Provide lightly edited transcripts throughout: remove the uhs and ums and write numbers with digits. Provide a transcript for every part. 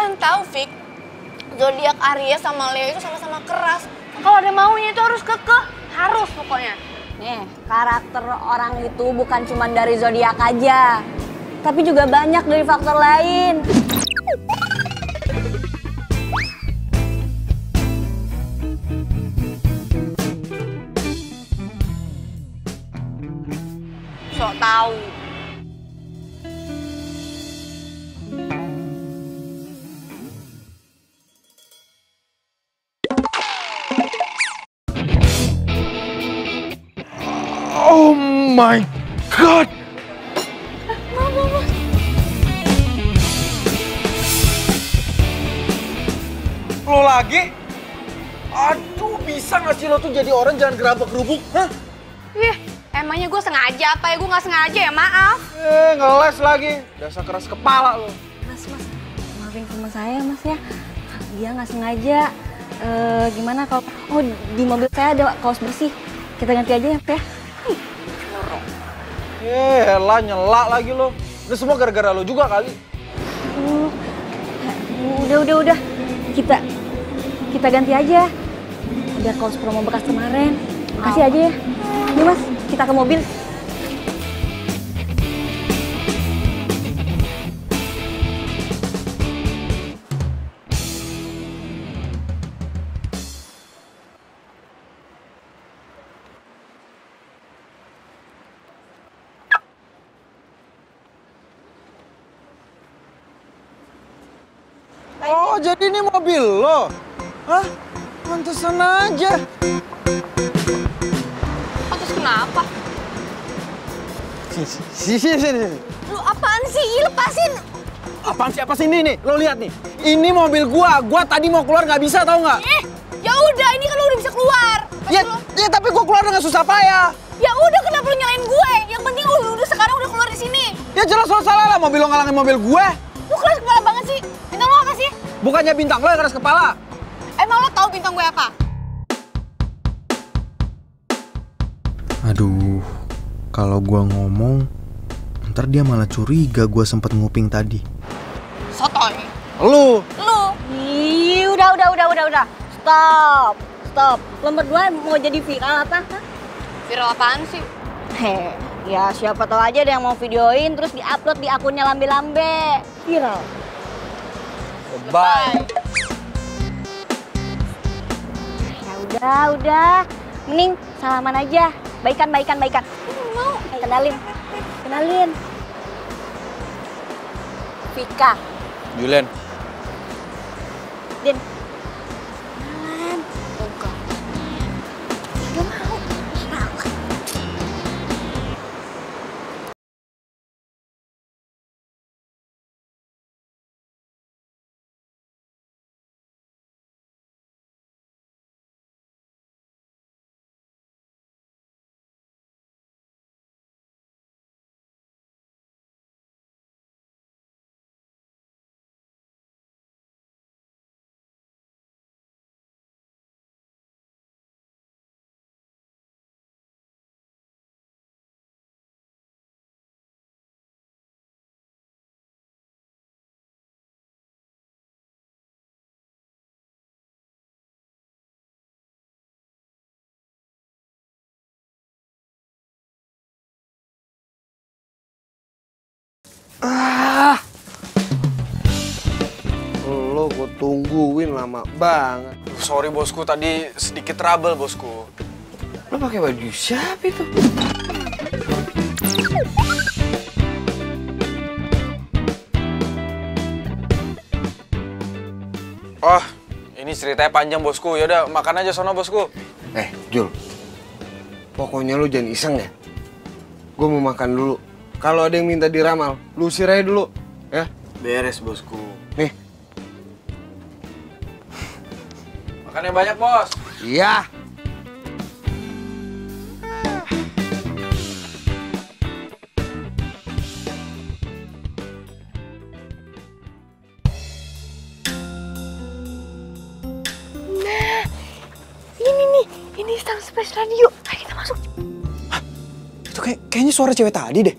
kan tahu, Fik, zodiak Aries sama Leo itu sama-sama keras. Kalau ada maunya itu harus kekeh, harus pokoknya. Nih, karakter orang itu bukan cuma dari zodiak aja, tapi juga banyak dari faktor lain. Sok tahu. Oh my God! Lo lagi? Aduh, bisa gak sih lo tuh jadi orang jangan gerabak gerubuk? Hah? Ih, emangnya gue sengaja apa ya? Gue nggak sengaja ya, maaf. Ngeles lagi. Dasar keras kepala lo. Mas, maafin sama saya mas ya. Dia nggak sengaja. Gimana kalau di mobil saya ada kaos bersih. Kita ganti aja ya, Pak. Elah, nyelak lagi lo. Ini semua gara-gara lo juga kali. Udah. Kita ganti aja. Ada kaos promo bekas kemarin. Kasih aja ya. Ini mas, kita ke mobil. Oh, jadi ini mobil lo? Hah? Pantesan aja. Terus kenapa? Sini. Lu apaan sih? Lepasin! Apa sih ini nih? Lo lihat nih. Ini mobil gua. Gua tadi mau keluar nggak bisa, tau nggak? Ya udah, ini kan lu udah bisa keluar. Ya tapi gua keluar dengan susah payah. Ya udah, kenapa lu nyalain gue? Yang penting lu udah sekarang udah keluar di sini. Ya jelas lo salah lah, mobil lo ngalangin mobil gue. Lu keras kepala banget sih. Bintang lo apa sih? Bukannya bintang lo yang keras kepala. Emang lo tahu bintang gue apa? Aduh, kalau gua ngomong, ntar dia malah curiga gua sempet nguping tadi. Sotoy. Lu. Ih, udah. Stop. Lo berdua mau jadi viral apa? Hah? Viral apaan sih? Ya siapa tahu aja ada yang mau videoin terus diupload di akunnya lambe-lambe. Viral. Bye. Ya udah. Mending salaman aja. Baikan. Mau. Kenalin. Vika. Julian. Din. Kenalan. Enggak. Gak mau. Lo gue tungguin lama banget. Sorry bosku, tadi sedikit trouble bosku. Lo pakai baju siapa itu? Oh, ini ceritanya panjang bosku. Yaudah, makan aja sono bosku. Jul, pokoknya lo jangan iseng ya. Gue mau makan dulu. Kalau ada yang minta diramal, lu usir aja dulu, ya. Beres bosku. Nih. Makan yang banyak bos. Iya. Ini Star Space Radio. Ayo kita masuk. Itu kayaknya suara cewek tadi deh.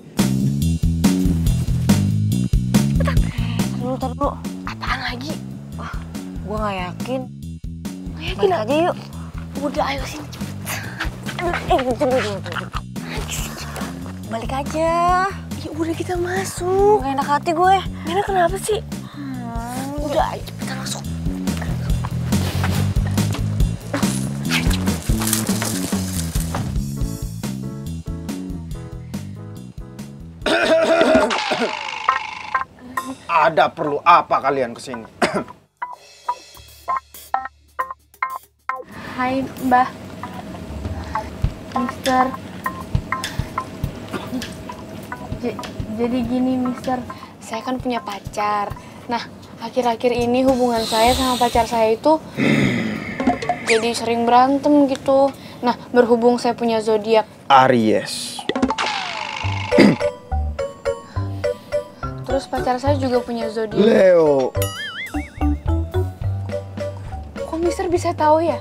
Tar dulu. Apaan lagi? Gue nggak yakin. Nggak yakin Balik aja yuk. Udah, ayo sini cepet. Tunggu. Balik aja. Ya udah kita masuk. Gak enak hati gue. Mina kenapa sih? Udah, ayo cepetan masuk. Ada perlu apa kalian kesini? Hai Mbah. Mister. Jadi gini Mister, saya kan punya pacar. Nah, akhir-akhir ini hubungan saya sama pacar saya itu jadi sering berantem gitu. Nah, berhubung saya punya zodiak Aries. terus pacar saya juga punya zodiak. Leo. Kok Mister bisa tahu ya?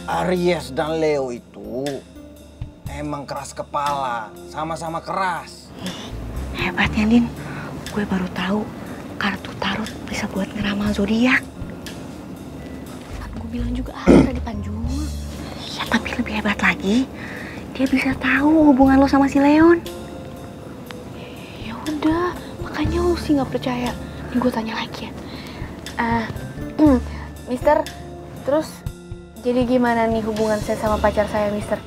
Aries dan Leo itu emang keras kepala, sama-sama keras. Hebat ya, Din. Gue baru tahu kartu tarot bisa buat ngeramal zodiak. Gue bilang juga ada di Panjuma. Ya, tapi lebih hebat lagi, dia bisa tahu hubungan lo sama si Leon. Ya udah, makanya lu sih nggak percaya. Nih gue tanya lagi ya. Mister, terus jadi gimana nih hubungan saya sama pacar saya, Mister?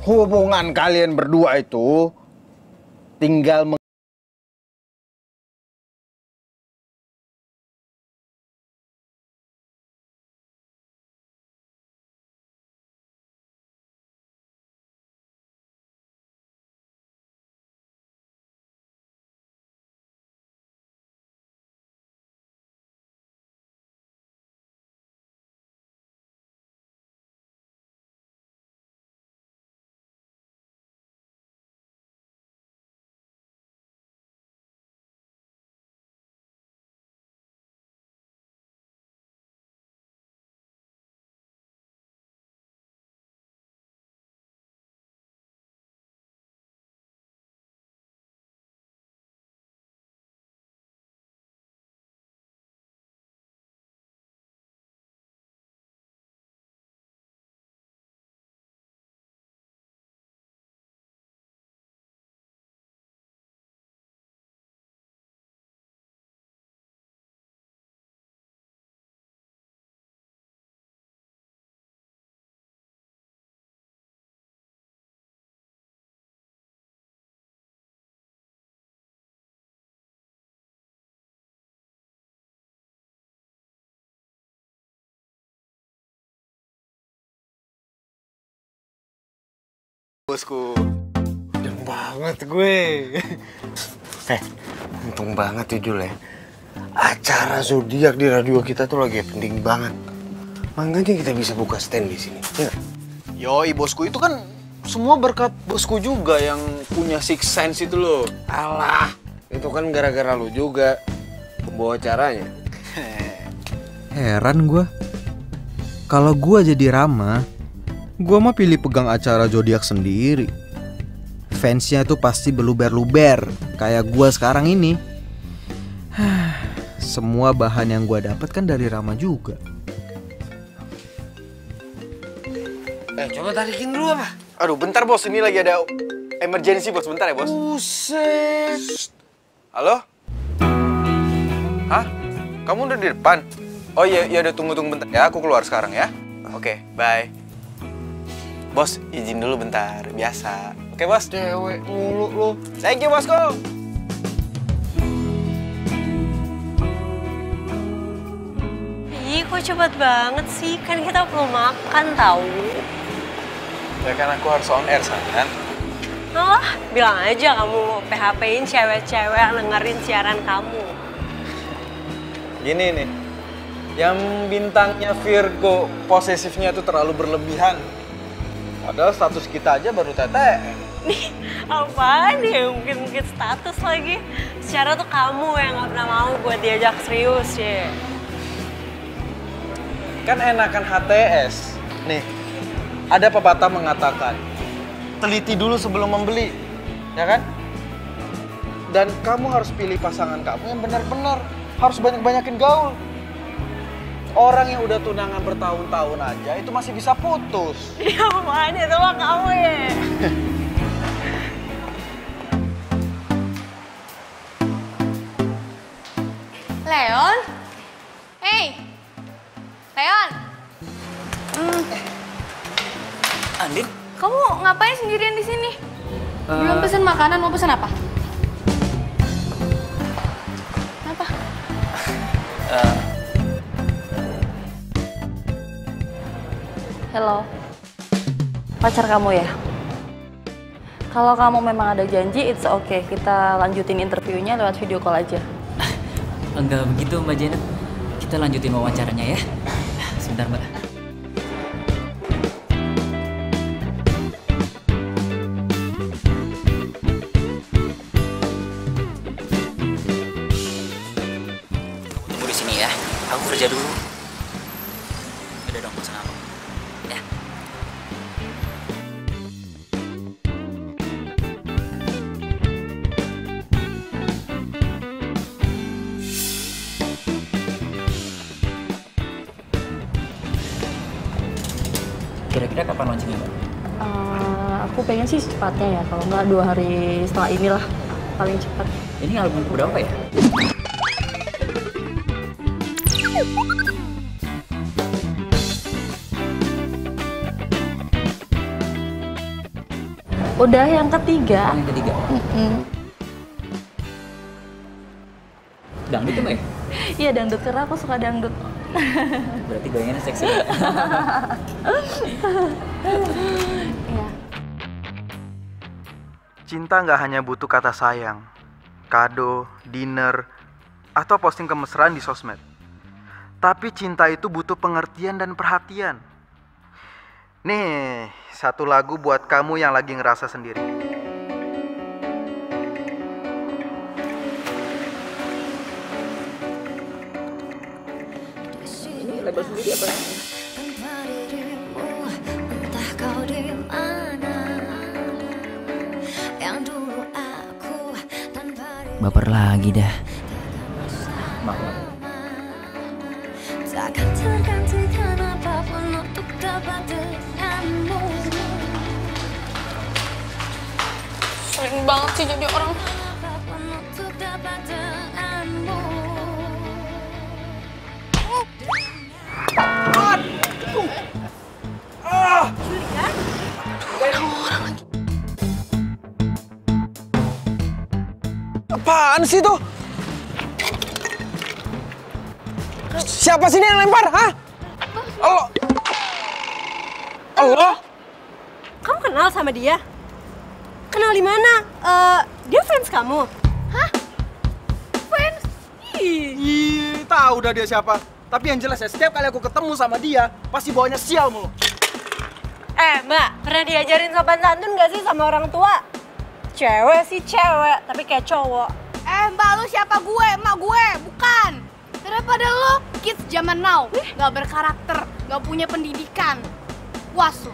Hubungan kalian berdua itu tinggal bosku. Untung banget gue. Untung banget ya Jul ya. Acara zodiak di radio kita tuh lagi penting banget. Makanya kita bisa buka stand di sini. Ya. Yoi bosku, itu kan semua berkat bosku juga yang punya six sense itu loh. Alah, itu kan gara-gara lu juga pembawa acaranya. Heran gue. Kalau gue jadi Rama, gue mah pilih pegang acara zodiak sendiri. Fansnya tuh pasti beluber-luber kayak gue sekarang ini. Semua bahan yang gue dapat kan dari Rama juga. Coba tarikin dulu apa? Aduh, bentar bos, ini lagi ada emergency bos, bentar ya bos. Buset. Halo? Hah? Kamu udah di depan? Oh iya, ya udah tunggu bentar ya, aku keluar sekarang ya. Oke, bye. Bos, izin dulu bentar, biasa. Oke bos? Cewek mulu lu. Thank you bosku. Ih, kok cepet banget sih? Kan kita perlu makan tahu. Ya kan aku harus on air, sayang. Oh, bilang aja kamu mau PHP-in cewek-cewek yang dengerin siaran kamu. Gini nih, yang bintangnya Virgo, posesifnya tuh terlalu berlebihan. Padahal status kita aja baru TTM. Nih, apaan ya mungkin status lagi. Secara tuh kamu yang gak pernah mau buat diajak serius ya. Kan enakan HTS. Nih, ada pepatah mengatakan, teliti dulu sebelum membeli, ya kan? Dan kamu harus pilih pasangan kamu yang benar-benar harus banyak-banyakin gaul. Orang yang udah tunangan bertahun-tahun aja itu masih bisa putus. Ya apaan itu mah kamu ya. Leon? Hey! Leon! Andin? Kamu ngapain sendirian di sini? Belum pesen makanan, mau pesen apa? Apa? Hello. Pacar kamu ya? Kalau kamu memang ada janji, it's okay. Kita lanjutin interviewnya lewat video call aja. Enggak begitu Mbak Janet. Kita lanjutin wawancaranya ya. Sebentar Mbak. Tunggu di sini ya. Aku kerja dulu. Udah dong, pesan apa? Ya. Kira-kira kapan launchingnya, Mbak? Aku pengen sih secepatnya ya, kalau nggak 2 hari setelah inilah paling cepat. Ini album berapa ya? Udah yang ketiga. Yang ketiga. Dangdut tuh Mbak ya? Iya dangdut, karena aku suka dangdut. Berarti goyangannya seksi Mbak. Iya. Cinta nggak hanya butuh kata sayang, kado, dinner, atau posting kemesraan di sosmed. Tapi cinta itu butuh pengertian dan perhatian. Nih, satu lagu buat kamu yang lagi ngerasa sendiri. Ini label sendiri apa? Baper lagi dah. Maaf. Takkan tergantikan apapun untuk dapat denganmu. Sering banget sih jadi orang. Apapun untuk dapat denganmu. Apaan sih tuh? Siapa sih ini yang lempar? Hah? Allah. Allah? Kamu kenal sama dia? Kenal di mana? Dia fans kamu? Hah? Fans? Ih, tahu dah dia siapa. Tapi yang jelas ya, setiap kali aku ketemu sama dia, pasti bawanya sial mulu. Mbak, pernah diajarin sopan santun gak sih sama orang tua? Cewek sih cewek, tapi kayak cowok. Mbak, lu siapa gue? Emak gue, bukan. Daripada lo kids zaman now, gak berkarakter, gak punya pendidikan. Was lo.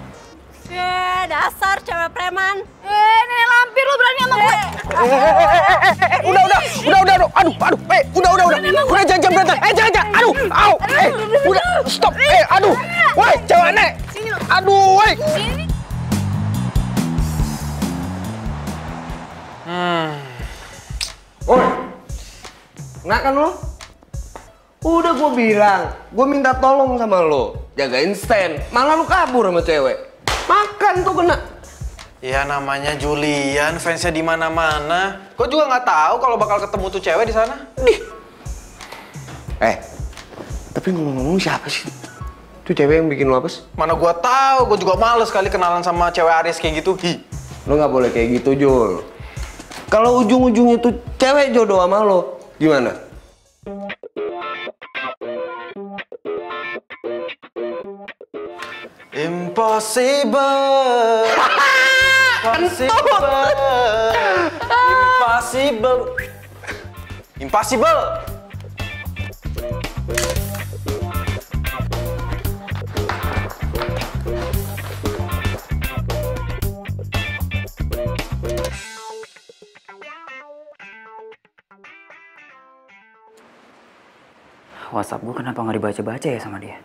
Dasar cewek preman. Nenek lampir lu berani sama gue. Udah. Aduh. Udah jangan berantem. Jangan. Aduh, au. Udah, stop. Aduh. Woi, cewek nek. Aduh, woi. Woi. Enak kan lo? Udah gue bilang, gue minta tolong sama lo, jagain stand. Malah lo kabur sama cewek. Makan tuh kena. Ya namanya Julian, fansnya di mana-mana. Gue juga nggak tahu kalau bakal ketemu tuh cewek di sana. Tapi ngomong-ngomong siapa sih? Tuh cewek yang bikin lo apes? Mana gue tahu, gue juga males kali kenalan sama cewek Aries kayak gitu. Lo nggak boleh kayak gitu, Jul. Kalau ujung-ujungnya tuh cewek jodoh sama lo, gimana? Impossible. Impossible. Impossible. WhatsApp gue kenapa nggak dibaca-baca ya sama dia?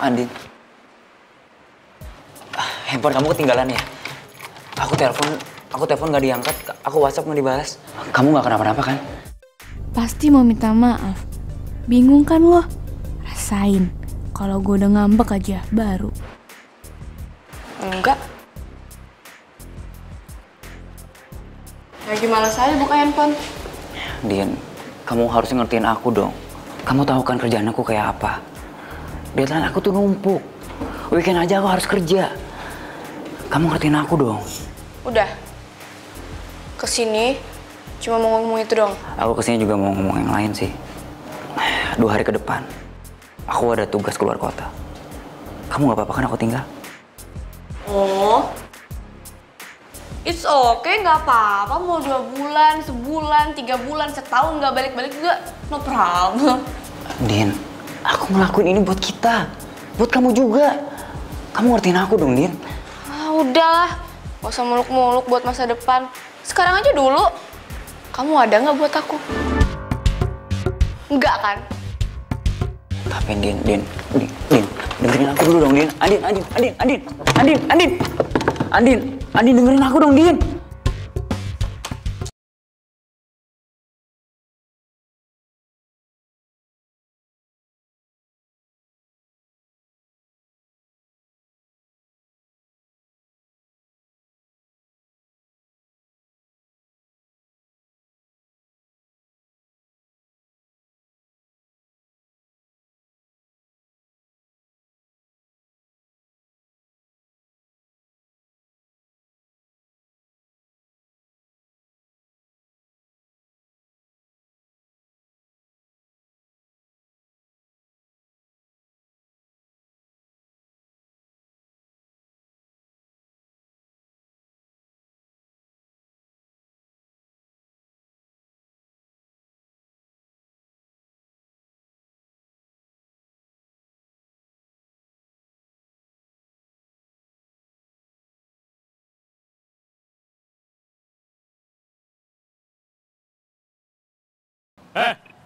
Andin, handphone kamu ketinggalan ya? Aku telepon nggak diangkat, aku WhatsApp nggak dibalas. Kamu nggak kenapa-napa kan? Pasti mau minta maaf. Bingung kan lo? Rasain. Kalau gue udah ngambek aja, baru. Enggak. Lagi malas aja buka handphone. Din, kamu harus ngertiin aku dong. Kamu tahu kan kerjaan aku kayak apa? Deadline aku tuh numpuk. Weekend aja aku harus kerja. Kamu ngertiin aku dong. Udah. Kesini cuma mau ngomong itu dong. Aku kesini juga mau ngomong yang lain sih. 2 hari ke depan, aku ada tugas keluar kota. Kamu nggak apa-apa kan aku tinggal? Oh, it's okay, nggak apa-apa. Mau 2 bulan, sebulan, 3 bulan, setahun nggak balik-balik juga, no problem. Din, aku ngelakuin ini buat kita, buat kamu juga. Kamu ngertiin aku dong, Din. Ah, udahlah, gak usah muluk-muluk buat masa depan. Sekarang aja dulu. Kamu ada nggak buat aku? Enggak kan? Tapi Din, dengerin aku dulu dong, Din. Andin, dengerin aku dong, Din.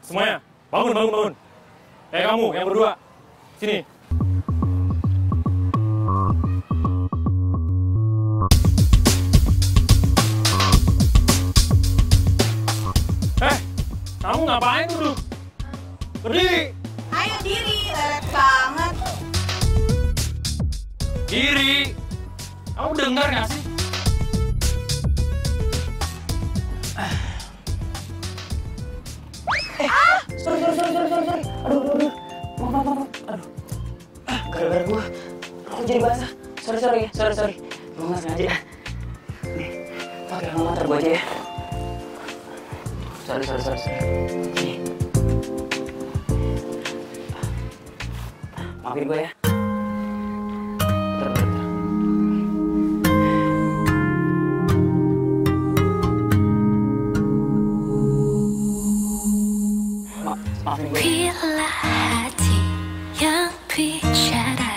Semuanya, bangun. Kamu, yang berdua, sini. Kamu ngapain duduk? Berdiri. Ayo diri, lelet banget. Diri. Kamu dengar nggak sih? Sorry. Aduh. Maaf. Aduh. Gara-gara gua, aku jadi basah. Sorry. Gua nggak sengaja. Nih, pakai alma mater gua aja ya. Sorry. Nih. Maafin gua ya. Bentar. Maafin gue. Bila hati yang bicara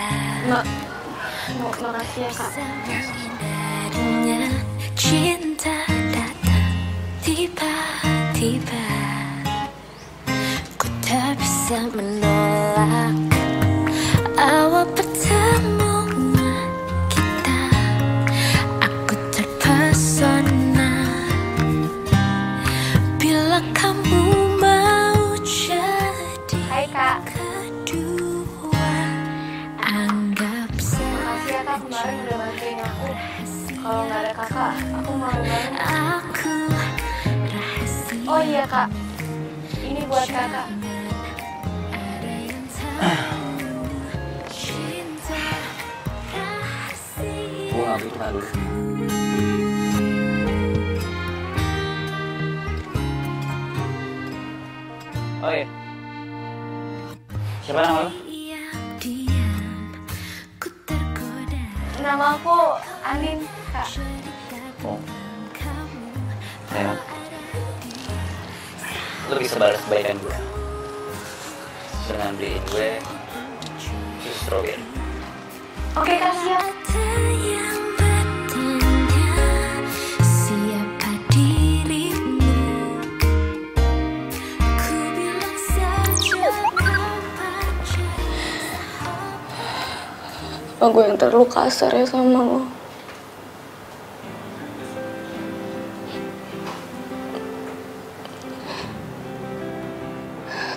Makasih ya, Kak. Darinya cinta datang tiba-tiba. Ku tak bisa menolak awal pertemuan kita. Aku terpesona bila kamu mau jadi Hai, Kak. kedua. Anggap Makasih ya, Kak, kemarin udah bantuin aku. Kalau nggak ada Kakak, aku mau banget. aku rahasia. Oh iya, Kak. Ini buat Kakak. Ada yang tahu cinta rahasia. Gue nggak butuh kado. Oh iya. Siapa nama lo? Nama aku Anin, Kak. Oh. Memang. Lo bisa balas kebaikan gue dengan beliin gue jus strawberry. Oke, Kak, siap. Gue yang terlalu kasar ya sama lo.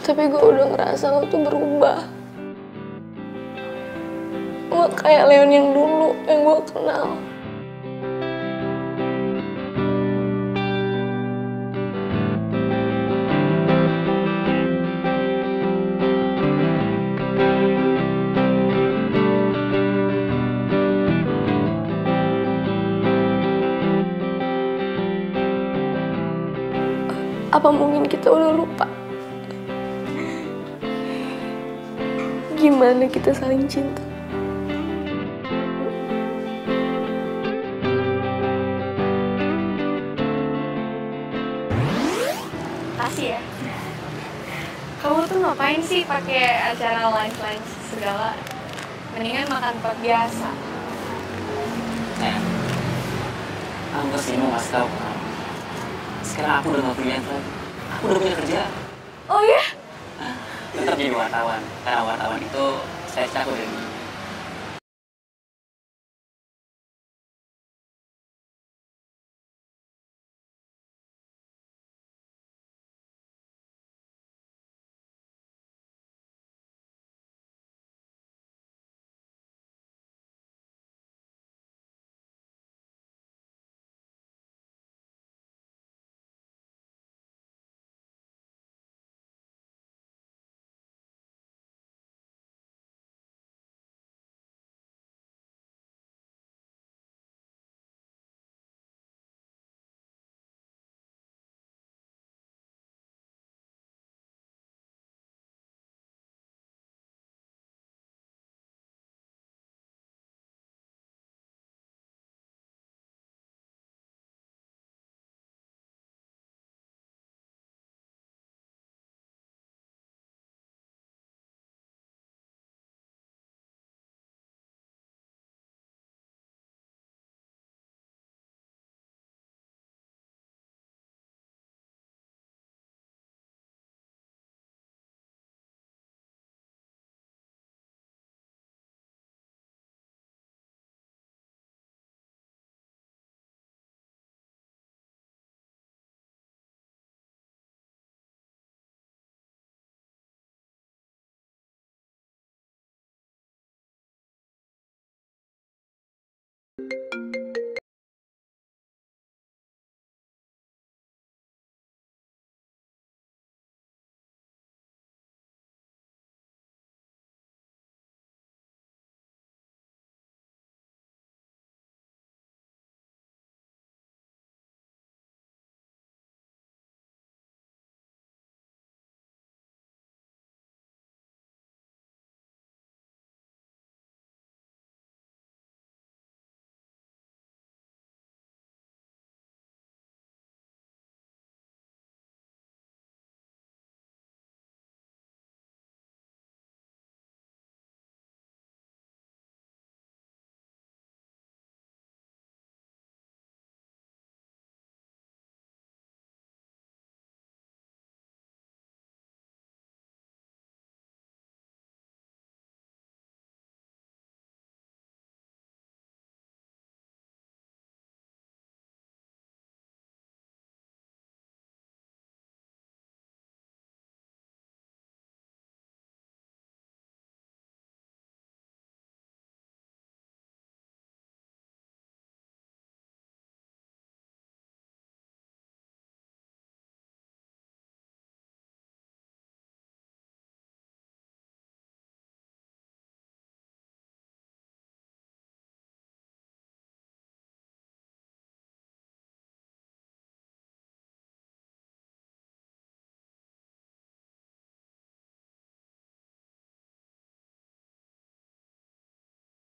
Tapi gue udah ngerasa lo tuh berubah. Lo kayak Leon yang dulu, yang gue kenal. Apa mungkin kita udah lupa? Gimana kita saling cinta? Kasih ya. Kamu tuh ngapain sih pakai acara lunch segala? Mendingan makan tempat biasa. Nah, aku kesini mau ngasih tau kamu. Sekarang aku udah gak freelance lagi. Aku udah punya kerja. Oh ya? Tetap jadi wartawan. Karena wartawan itu saya cakup dari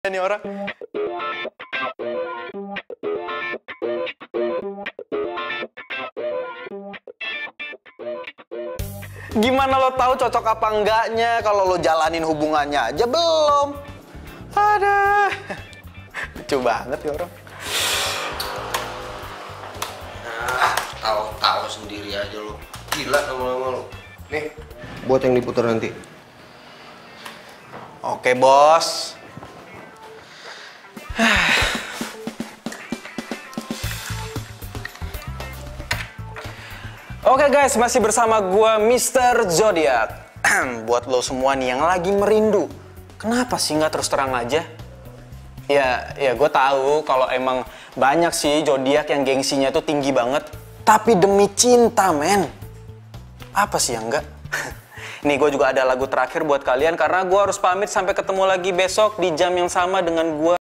Ini orang. Gimana lo tahu cocok apa enggaknya kalau lo jalanin hubungannya aja belum? Ada. Lucu banget ya orang. Tahu sendiri aja lo. Gila lama-lama lo. Nih, buat yang diputar nanti. Oke, bos. Oke guys, masih bersama gua Mr. Zodiac. Buat lo semua nih yang lagi merindu, kenapa sih nggak terus terang aja? Ya gue tahu kalau emang banyak sih zodiak yang gengsinya tuh tinggi banget. Tapi demi cinta, men. Apa sih yang enggak? Nih, gue juga ada lagu terakhir buat kalian karena gue harus pamit sampai ketemu lagi besok di jam yang sama dengan gue.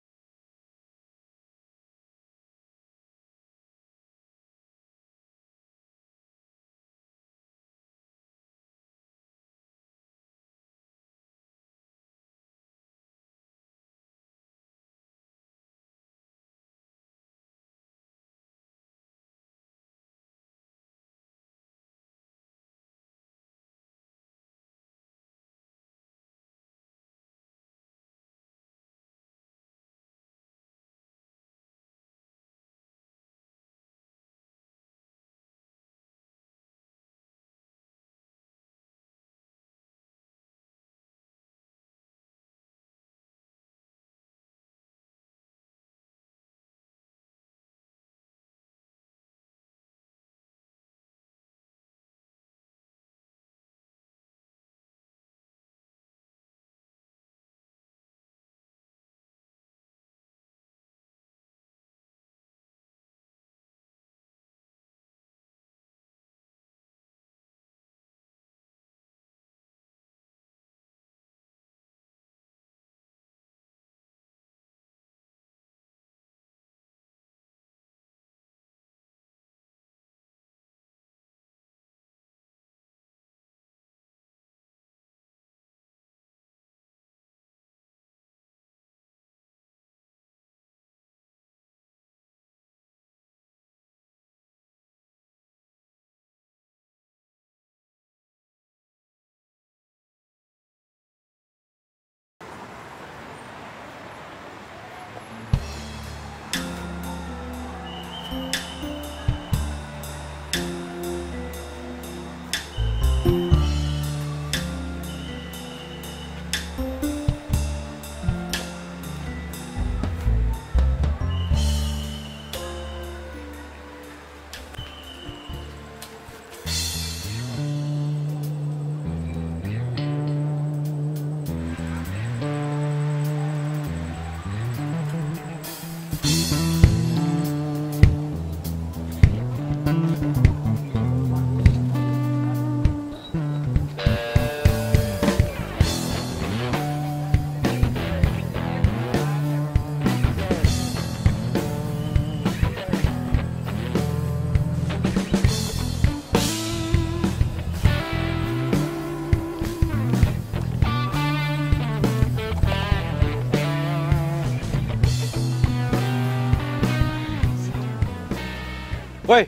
Woi.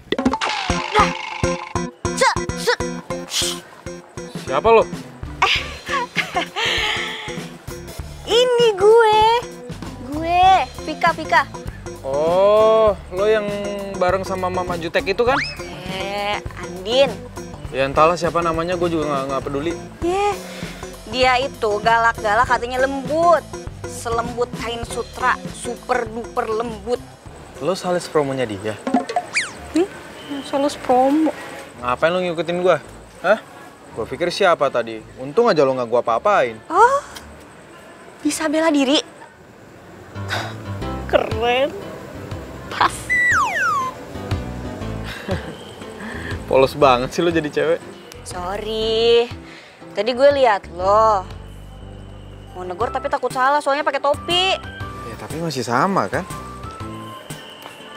Siapa lo? Ini gue Vika. Oh, lo yang bareng sama Mama Jutek itu kan? Andin. Ya entahlah siapa namanya, gue juga nggak peduli. Dia itu galak-galak, katanya lembut. Selembut kain sutra, super duper lembut. Lo sales promonya dia? Sales promo. Ngapain lo ngikutin gue? Hah? Gue pikir siapa tadi? Untung aja lo nggak gue apa-apain. Oh, bisa bela diri. Keren. Pas. Polos banget sih lo jadi cewek. Sorry. Tadi gue lihat lo. Mau negor tapi takut salah soalnya pakai topi. Ya tapi masih sama kan?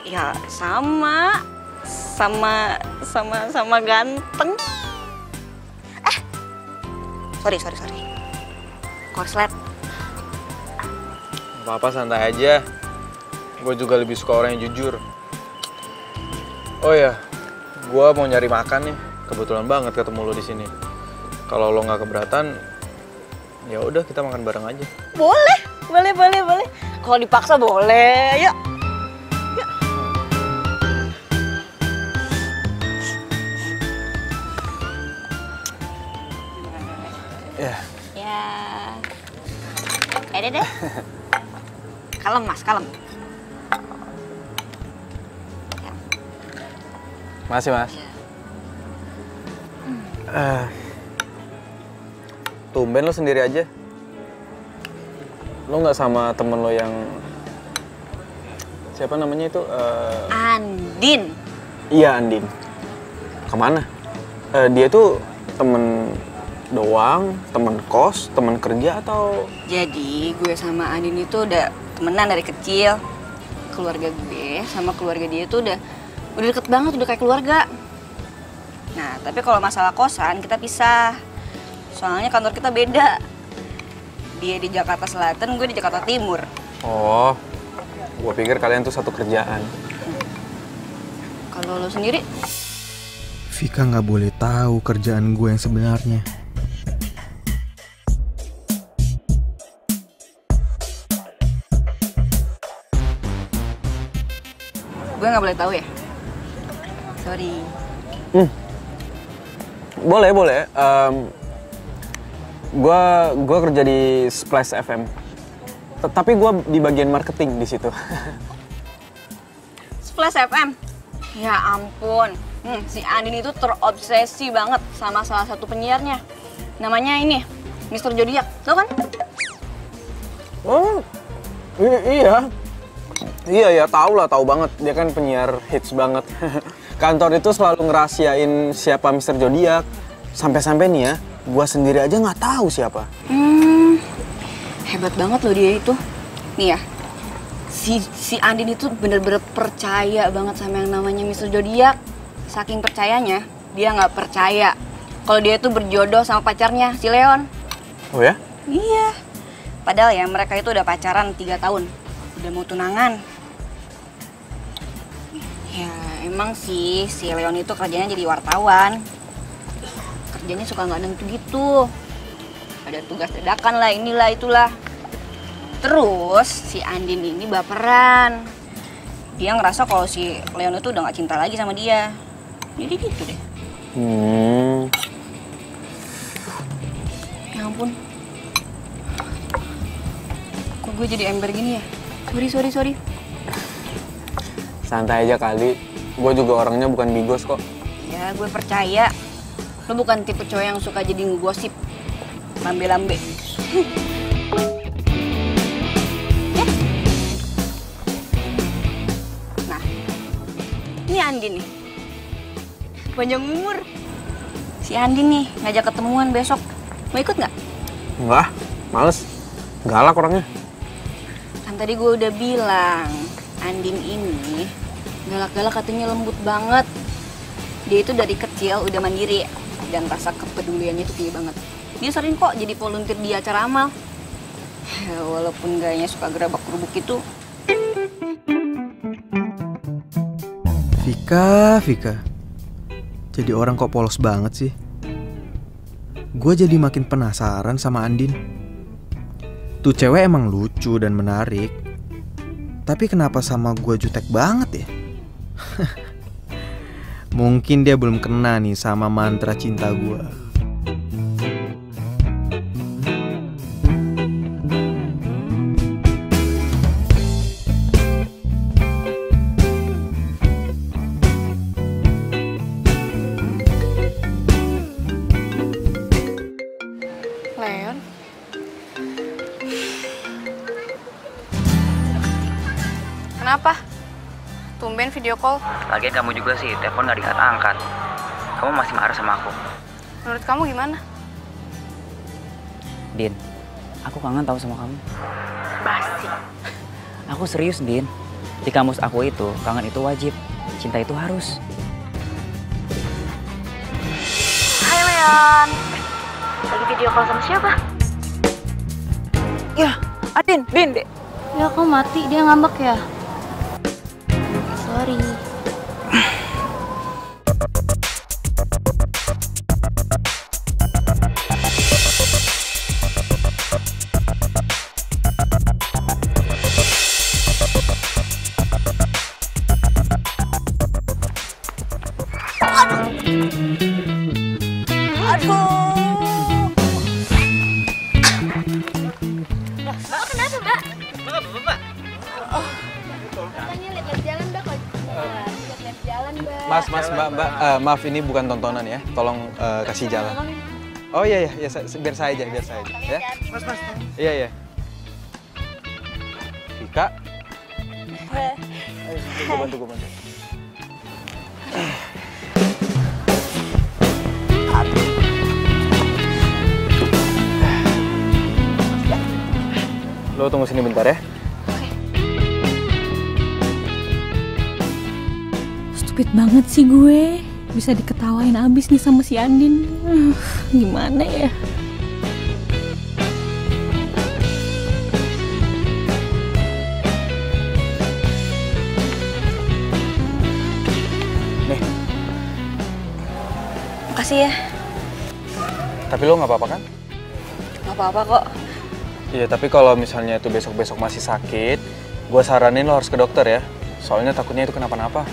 Ya sama ganteng. Sorry. Korslet. Apa-apa santai aja. Gue juga lebih suka orang yang jujur. Oh ya, gue mau nyari makan nih. Kebetulan banget ketemu lo di sini. Kalau lo nggak keberatan, ya udah kita makan bareng aja. Boleh. Kalau dipaksa boleh, yuk. Ya. Ya. Deh. Kalem mas, kalem. Makasih mas. Tumben lo sendiri aja. Lo nggak sama temen lo yang siapa namanya itu? Andin. Iya Andin. Kemana? Dia tuh temen doang, temen kos, temen kerja atau? Jadi gue sama Andin itu udah temenan dari kecil. Keluarga gue sama keluarga dia itu udah deket banget, udah kayak keluarga. Nah, tapi kalau masalah kosan kita pisah. Soalnya kantor kita beda. Dia di Jakarta Selatan, gue di Jakarta Timur. Oh, gue pikir kalian tuh satu kerjaan. Kalau lo sendiri? Vika nggak boleh tahu kerjaan gue yang sebenarnya. Gue nggak boleh tahu ya? Sorry. Boleh. Gue kerja di Splash FM. Tapi gue di bagian marketing di situ. Splash FM? Ya ampun. Si Andin itu terobsesi banget sama salah satu penyiarnya. Namanya ini, Mr. Zodiac. Tau kan? Oh, iya. Iya, tahu banget. Dia kan penyiar hits banget. Kantor itu selalu ngerahasiain siapa Mr. Zodiac. Sampai-sampai nih ya, gua sendiri aja nggak tahu siapa. Hebat banget loh dia itu. Nih ya, si Andin itu bener-bener percaya banget sama yang namanya Mr. Zodiac. Saking percayanya, dia nggak percaya kalau dia itu berjodoh sama pacarnya, si Leon. Oh ya? Iya. Padahal ya mereka itu udah pacaran 3 tahun. Udah mau tunangan. Ya emang sih si Leon itu kerjanya jadi wartawan. Kerjanya suka nggak nentu gitu. Ada tugas dadakan lah, inilah itulah. Terus si Andin ini baperan. Dia ngerasa kalau si Leon itu udah nggak cinta lagi sama dia. Jadi gitu deh. Ya ampun. Kok gue jadi ember gini ya? Sorry. Santai aja kali. Gue juga orangnya bukan bigos kok. Ya gue percaya. Lo bukan tipe cowok yang suka jadi ngegosip. Lambe-lambe. Nah, ini Andin nih. Panjang umur. Si Andin nih ngajak ketemuan besok. Mau ikut nggak? Enggak, males. Galak orangnya. Kan tadi gue udah bilang, Andin ini galak-galak katanya lembut banget. Dia itu dari kecil udah mandiri dan rasa kepeduliannya itu tinggi banget. Dia sering kok jadi volunteer di acara amal. Ya, walaupun gayanya suka gerabak-gerubuk gitu. Vika. Jadi orang kok polos banget sih. Gue jadi makin penasaran sama Andin. Tuh cewek emang lucu dan menarik. Tapi kenapa sama gue jutek banget ya? Mungkin dia belum kena nih sama mantra cinta gue. Leon? Kenapa? Tumben video call. Lagian kamu juga sih, telepon nggak diangkat-angkat. Kamu masih marah sama aku. Menurut kamu gimana? Din, aku kangen tahu sama kamu. Basi. Aku serius, Din. Di kamus aku itu, kangen itu wajib. Cinta itu harus. Hai Leon. Lagi video call sama siapa? Ya, Din, Ya kok mati, dia ngambek ya? Sorry. Mbak, maaf ini bukan tontonan ya. Tolong kasih jalan. Oh iya, biar saya aja ya. Mas. Iya. Vika. Gue bantu. Lo tunggu sini bentar ya. Stupid banget sih gue. Bisa diketawain abis nih sama si Andin. Gimana ya? Nih. Makasih ya. Tapi lo nggak apa-apa kan? Nggak apa-apa kok. Iya, tapi kalau misalnya itu besok-besok masih sakit, gue saranin lo harus ke dokter ya. Soalnya takutnya itu kenapa-napa.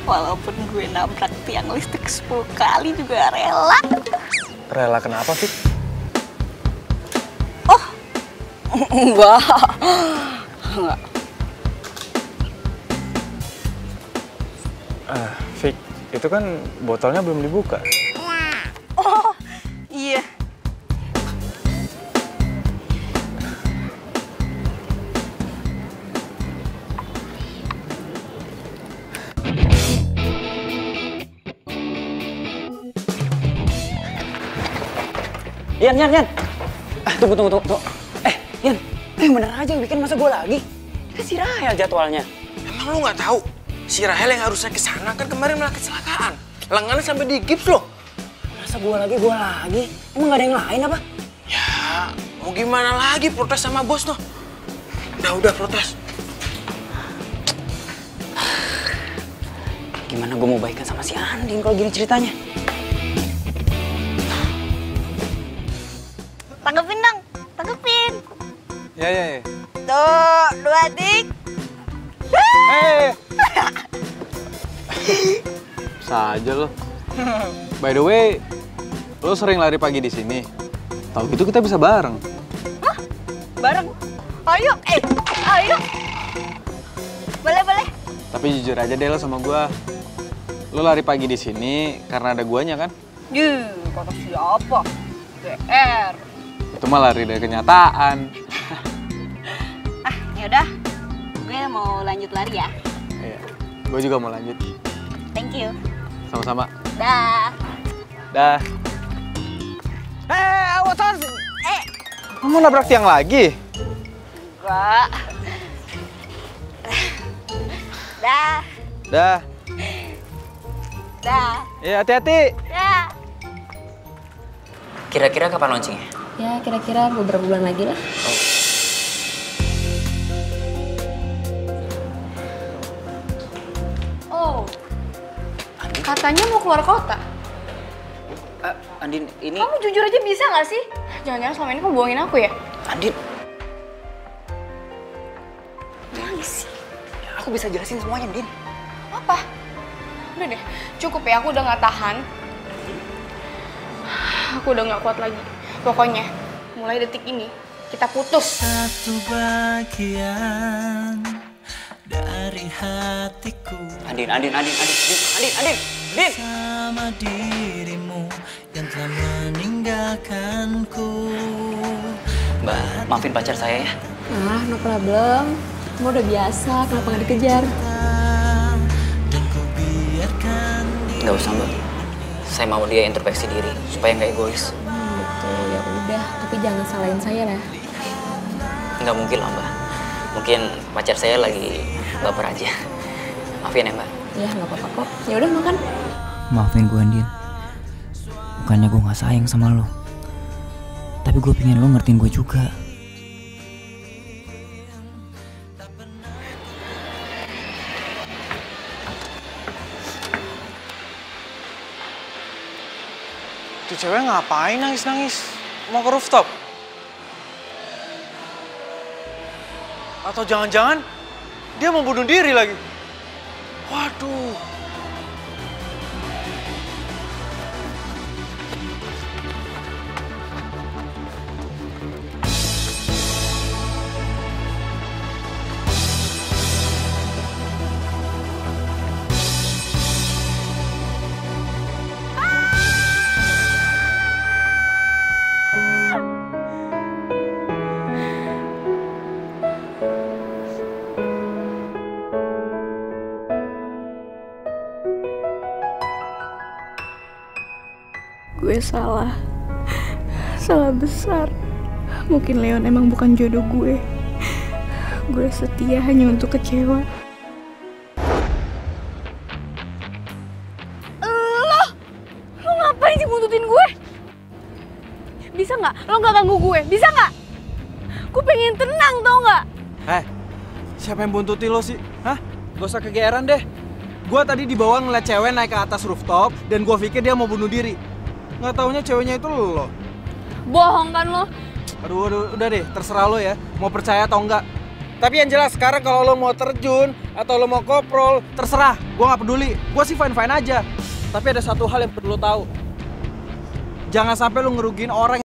Walaupun gue nabrak tiang listrik 10 kali juga rela. Rela kenapa, Fik? Oh, enggak. Fik, itu kan botolnya belum dibuka. Oh, iya. Yan. Tunggu. Yan, bener aja bikin masa gue lagi. Kan si Rahel jadwalnya. Emang lu nggak tahu? Si Rahel yang harusnya kesana kan kemarin malah kecelakaan. Lengannya sampai digips loh. Masa gue lagi? Emang gak ada yang lain apa? Ya, mau gimana lagi protes sama bos noh. Udah protes. Gimana gue mau baikan sama si Andin kalau gini ceritanya? Tanggepin dong, tanggepin. Ya. Tuh, 2 dik. Saja lo. By the way, lo sering lari pagi di sini. Tahu gitu kita bisa bareng. Hah? Bareng? Ayo. Boleh. Tapi jujur aja deh lo sama gua. Lo lari pagi di sini karena ada guanya kan? Kata siapa? GR. Itu mah lari dari kenyataan. Yaudah. Gue mau lanjut lari ya. Iya. Gue juga mau lanjut. Thank you. Sama-sama. Dah. Awas. Kamu nabrak tiang lagi? Enggak. Dah. Iya, hati-hati. Dah. Kira-kira kapan launchingnya? Ya kira-kira beberapa bulan lagi lah. Oh, katanya mau keluar kota. Andin, ini... Kamu jujur aja bisa nggak sih? Jangan-jangan selama ini kamu bohongin aku ya? Andin, Gimana sih? aku bisa jelasin semuanya, Andin. Apa? Udah deh, cukup ya, aku udah nggak tahan. Aku udah nggak kuat lagi. Pokoknya, mulai detik ini, kita putus. Satu bagian dari hatiku. Andin. Sama dirimu yang telah meninggalkanku. Mbak, maafin pacar saya ya. No problem. Kamu udah biasa, kenapa nggak dikejar? Dan ku biarkan Nggak usah, Mbak. Saya mau dia introspeksi diri supaya nggak egois. Betul, ya udah. Tapi jangan salahin saya lah. Nggak mungkin lah, Mbak. Mungkin pacar saya lagi baper aja. Maafin ya, Mbak. Ya nggak apa-apa kok. Ya udah makan. Maafin gue, Andin. Bukannya gue gak sayang sama lo, tapi gue pengen lo ngertiin gue juga. Tuh cewek ngapain nangis-nangis? Mau ke rooftop? Atau jangan-jangan dia mau bunuh diri lagi? Waduh. Gue salah besar. Mungkin Leon emang bukan jodoh gue. Gue setia hanya untuk kecewa. Lo ngapain sih buntutin gue? Bisa nggak? Lo nggak ganggu gue? Bisa nggak? Gue pengen tenang, tau nggak? Siapa yang buntuti lo sih? Hah? Gak usah kegeeran deh. Gue tadi di bawah ngeliat cewek naik ke atas rooftop dan gue pikir dia mau bunuh diri. Nggak taunya ceweknya itu lo. Bohong kan lo? Aduh, udah deh, terserah lo ya. Mau percaya atau enggak. Tapi yang jelas sekarang kalau lo mau terjun atau lo mau koprol, terserah. Gue nggak peduli. Gue sih fine-fine aja. Tapi ada satu hal yang perlu lo tahu. Jangan sampai lo ngerugiin orang.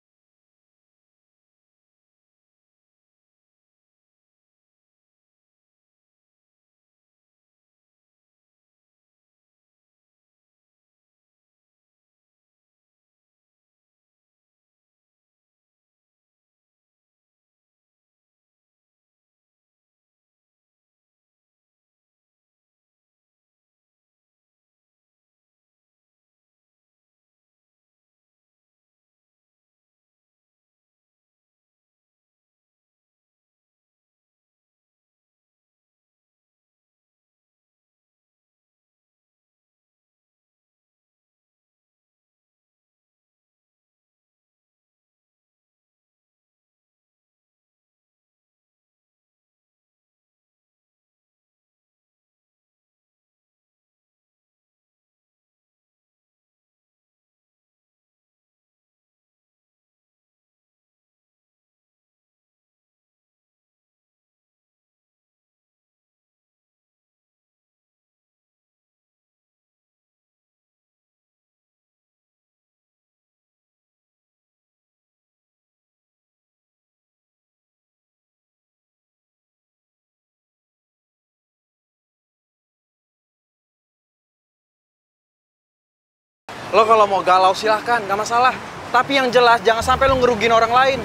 Lo kalau mau galau silahkan, gak masalah. Tapi yang jelas jangan sampai lo ngerugiin orang lain.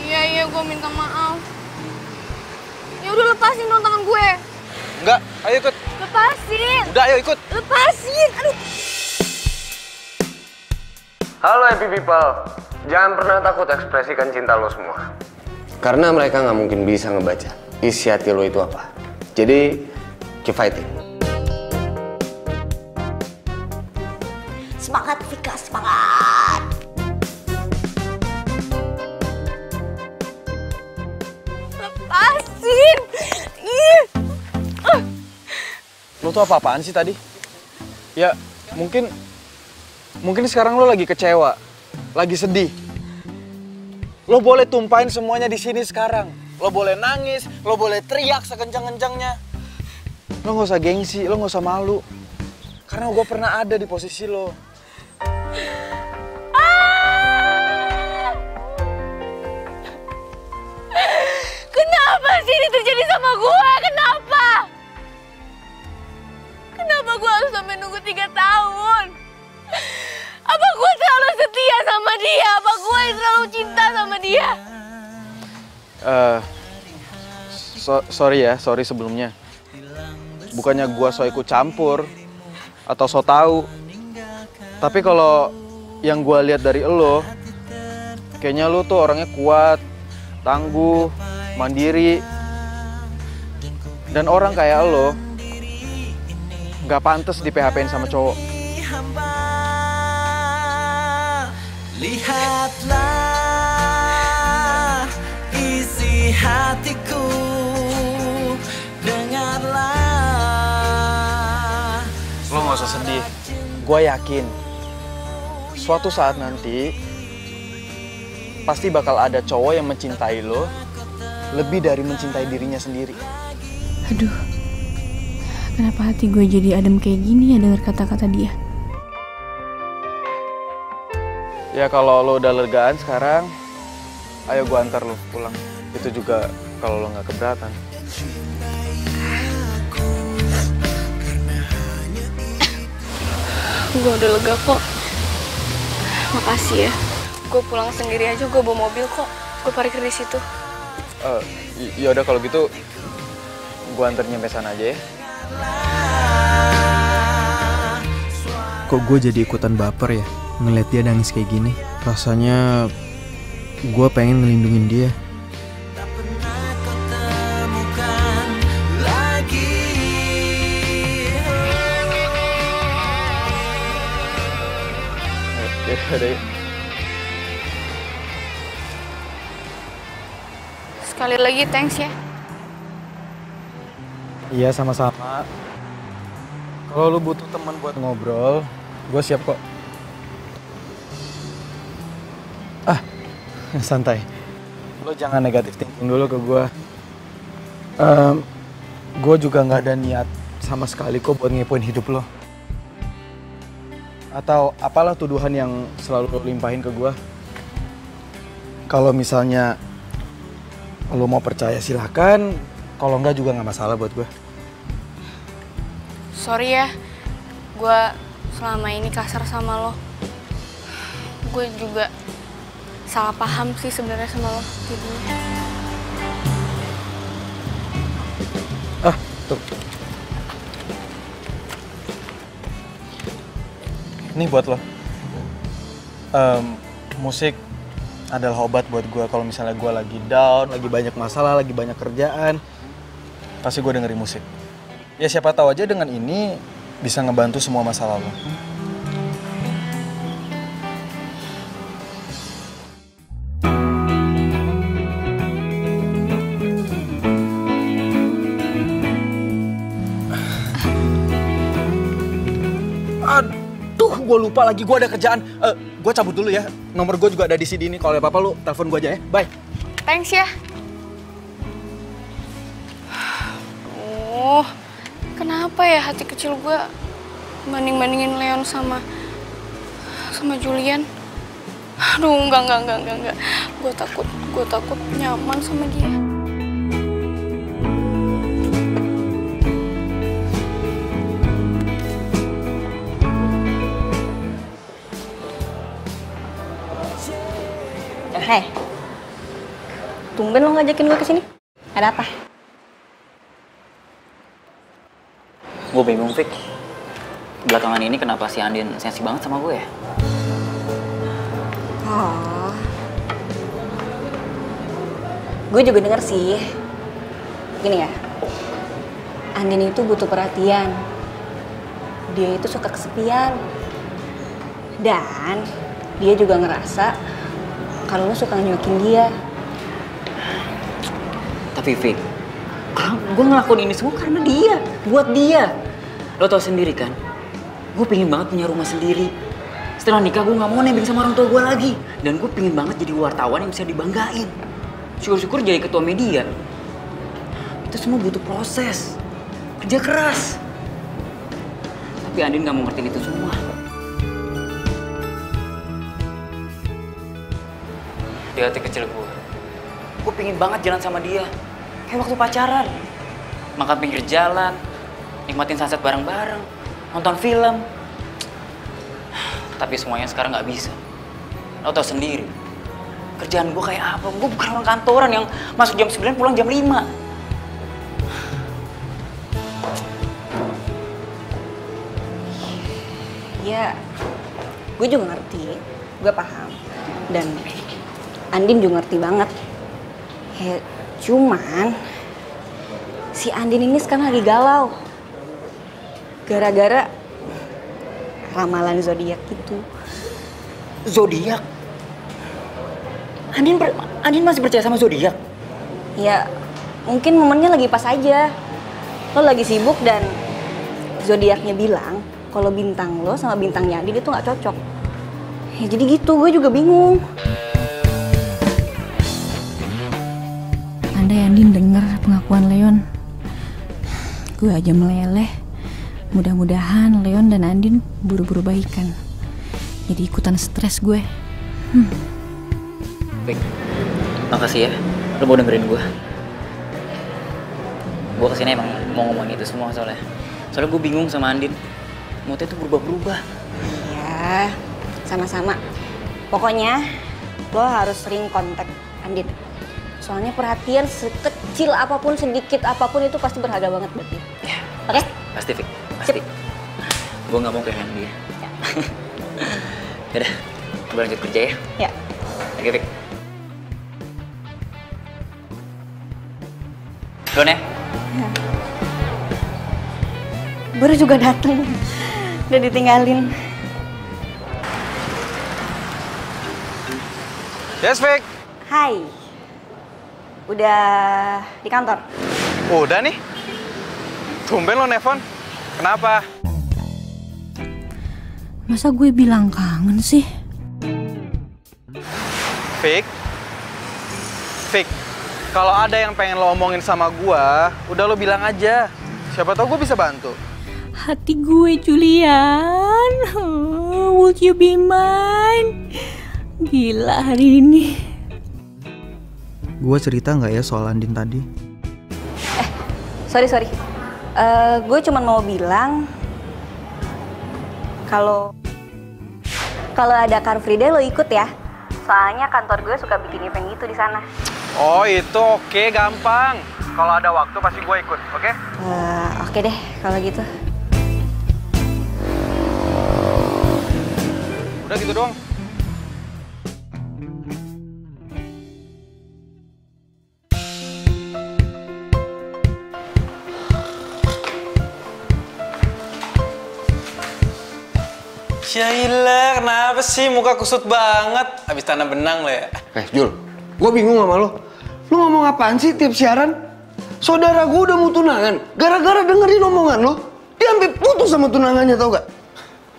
Iya, gue minta maaf. Ya udah lepasin dong tangan gue. Enggak, ayo ikut. Lepasin. Udah, ayo ikut. Lepasin. Aduh. Halo happy people, jangan pernah takut ekspresikan cinta lo semua. Karena mereka nggak mungkin bisa ngebaca isi hati lo itu apa. Jadi, keep fighting. Semangat Vika, semangat. Lepasin. Lo tuh apa-apaan sih tadi? Ya, mungkin sekarang lo lagi kecewa, lagi sedih. Lo boleh tumpahin semuanya di sini sekarang. Lo boleh nangis, lo boleh teriak sekencang-kencangnya. Lo nggak usah gengsi, lo nggak usah malu. Karena gue pernah ada di posisi lo. Kenapa sih ini terjadi sama gue? Kenapa? Kenapa gue harus sampai nunggu 3 tahun? Apa gue selalu setia sama dia? Apa gue selalu cinta sama dia? Sorry sebelumnya. Bukannya gue so ikut campur atau so tahu. Tapi kalau yang gue lihat dari lo, kayaknya lo tuh orangnya kuat, tangguh, mandiri. Dan orang kayak lo nggak pantas di PHP-in sama cowok. Lihatlah isi hatiku, dengarlah. Lo nggak usah sedih. Gue yakin suatu saat nanti pasti bakal ada cowok yang mencintai lo lebih dari mencintai dirinya sendiri. Aduh, kenapa hati gue jadi adem kayak gini ya denger kata-kata dia? Ya kalau lo udah legaan sekarang, ayo gue antar lo pulang. Itu juga kalau lo nggak keberatan. Gue udah lega kok. Makasih ya. Gue pulang sendiri aja, gue bawa mobil kok. Gue parkir di situ. Ya udah kalau gitu, gue antar nyampe sana aja ya. Kok gue jadi ikutan baper ya ngeliat dia nangis kayak gini. Rasanya gue pengen ngelindungin dia. Udah yuk. Sekali lagi thanks ya. Iya sama-sama. Kalau lu butuh teman buat ngobrol, gue siap kok. Santai. Lo jangan negatif thinking dulu ke gue. Gue juga nggak ada niat sama sekali kok buat ngepoin hidup lo. Atau apalah tuduhan yang selalu lo limpahin ke gue. Kalau misalnya lo mau percaya silakan, kalau enggak juga nggak masalah buat gue. Sorry ya, gue selama ini kasar sama lo. Gue juga salah paham sih sebenarnya sama lo jadinya. Tuh. Ini buat lo. Musik adalah obat buat gue kalau misalnya gue lagi down, lagi banyak masalah, lagi banyak kerjaan. Pasti gue dengerin musik. Ya siapa tahu aja dengan ini bisa ngebantu semua masalah lo. Aduh, gue lupa lagi, gue ada kerjaan. Gue cabut dulu ya. Nomor gue juga ada di CD ini. Kalau ada apa-apa lu telepon gue aja ya. Bye. Thanks ya. Oh, kenapa ya hati kecil gue banding-bandingin Leon sama Julian? Aduh, enggak. Gue takut nyaman sama dia. Hei, tumben lo ngajakin gue kesini. Ada apa? Gue bingung, Fik. Belakangan ini kenapa si Andin sensi banget sama gue ya? Oh. Gue juga denger sih. Gini ya, Andin itu butuh perhatian. Dia itu suka kesepian. Dan dia juga ngerasa kalau lo suka nyuakin dia. Tapi Fik, gue ngelakuin ini semua karena dia, buat dia. Lo tau sendiri kan, gue pengen banget punya rumah sendiri. Setelah nikah gue gak mau nebeng sama orang tua gue lagi. Dan gue pengen banget jadi wartawan yang bisa dibanggain. Syukur-syukur jadi ketua media. Itu semua butuh proses, kerja keras. Tapi Andin gak mau ngertiin itu semua. Di hati kecil gue pengen banget jalan sama dia. Kayak waktu pacaran. Makan pinggir jalan, nikmatin sunset bareng-bareng, nonton film. Tapi semuanya sekarang nggak bisa. Lo tau sendiri, kerjaan gue kayak apa? Gue bukan orang kantoran yang masuk jam 9 pulang jam 5. Ya, gue juga ngerti, gue paham. Dan Andin juga ngerti banget. Ya, cuman si Andin ini sekarang lagi galau. Gara-gara ramalan zodiak gitu. Zodiak? Andin masih percaya sama zodiak? Ya, mungkin momennya lagi pas aja. Lo lagi sibuk dan zodiaknya bilang kalau bintang lo sama bintangnya Andin itu nggak cocok. Ya jadi gitu, gue juga bingung. Andai Andin denger pengakuan Leon, gue aja meleleh. Mudah-mudahan Leon dan Andin buru-buru baikan. Jadi ikutan stres gue. Baik, makasih ya, lo mau dengerin gue. Gue kesini emang mau ngomongin itu semua soalnya gue bingung sama Andin. Moodnya tuh berubah-berubah. Ya, sama-sama. Pokoknya lo harus sering kontak Andin. Soalnya perhatian sekecil apapun, sedikit apapun itu pasti berharga banget buat dia. Ya, oke? Pasti, Fik. Pasti. Gue gak mau kehilangan dia. Yaudah, gue lanjut kerja ya. Ya. Oke, Fik. Don ya? Baru juga dateng. Udah ditinggalin. Yes, Fik. Hai. Udah di kantor? Udah nih. Tumben lo nelfon. Kenapa? Masa gue bilang kangen sih? Fik. Fik. Kalau ada yang pengen lo omongin sama gua, udah lo bilang aja. Siapa tahu gue bisa bantu. Hati gue, Julian. Would you be mine? Gila hari ini. Gue cerita nggak ya soal Andin tadi? Sorry. Gue cuma mau bilang kalau ada Car Free Day lo ikut ya. Soalnya kantor gue suka bikin event gitu di sana. Oh itu oke, gampang. Kalau ada waktu pasti gue ikut, oke? Oke deh kalau gitu. Udah gitu doang. Yaelah, kenapa sih muka kusut banget? Habis tanam benang lo ya? Jul, gue bingung sama lo. Lo ngomong apaan sih tiap siaran? Saudara gue udah mau tunangan. Gara-gara dengerin omongan lo, dia sampai putus sama tunangannya, tau gak?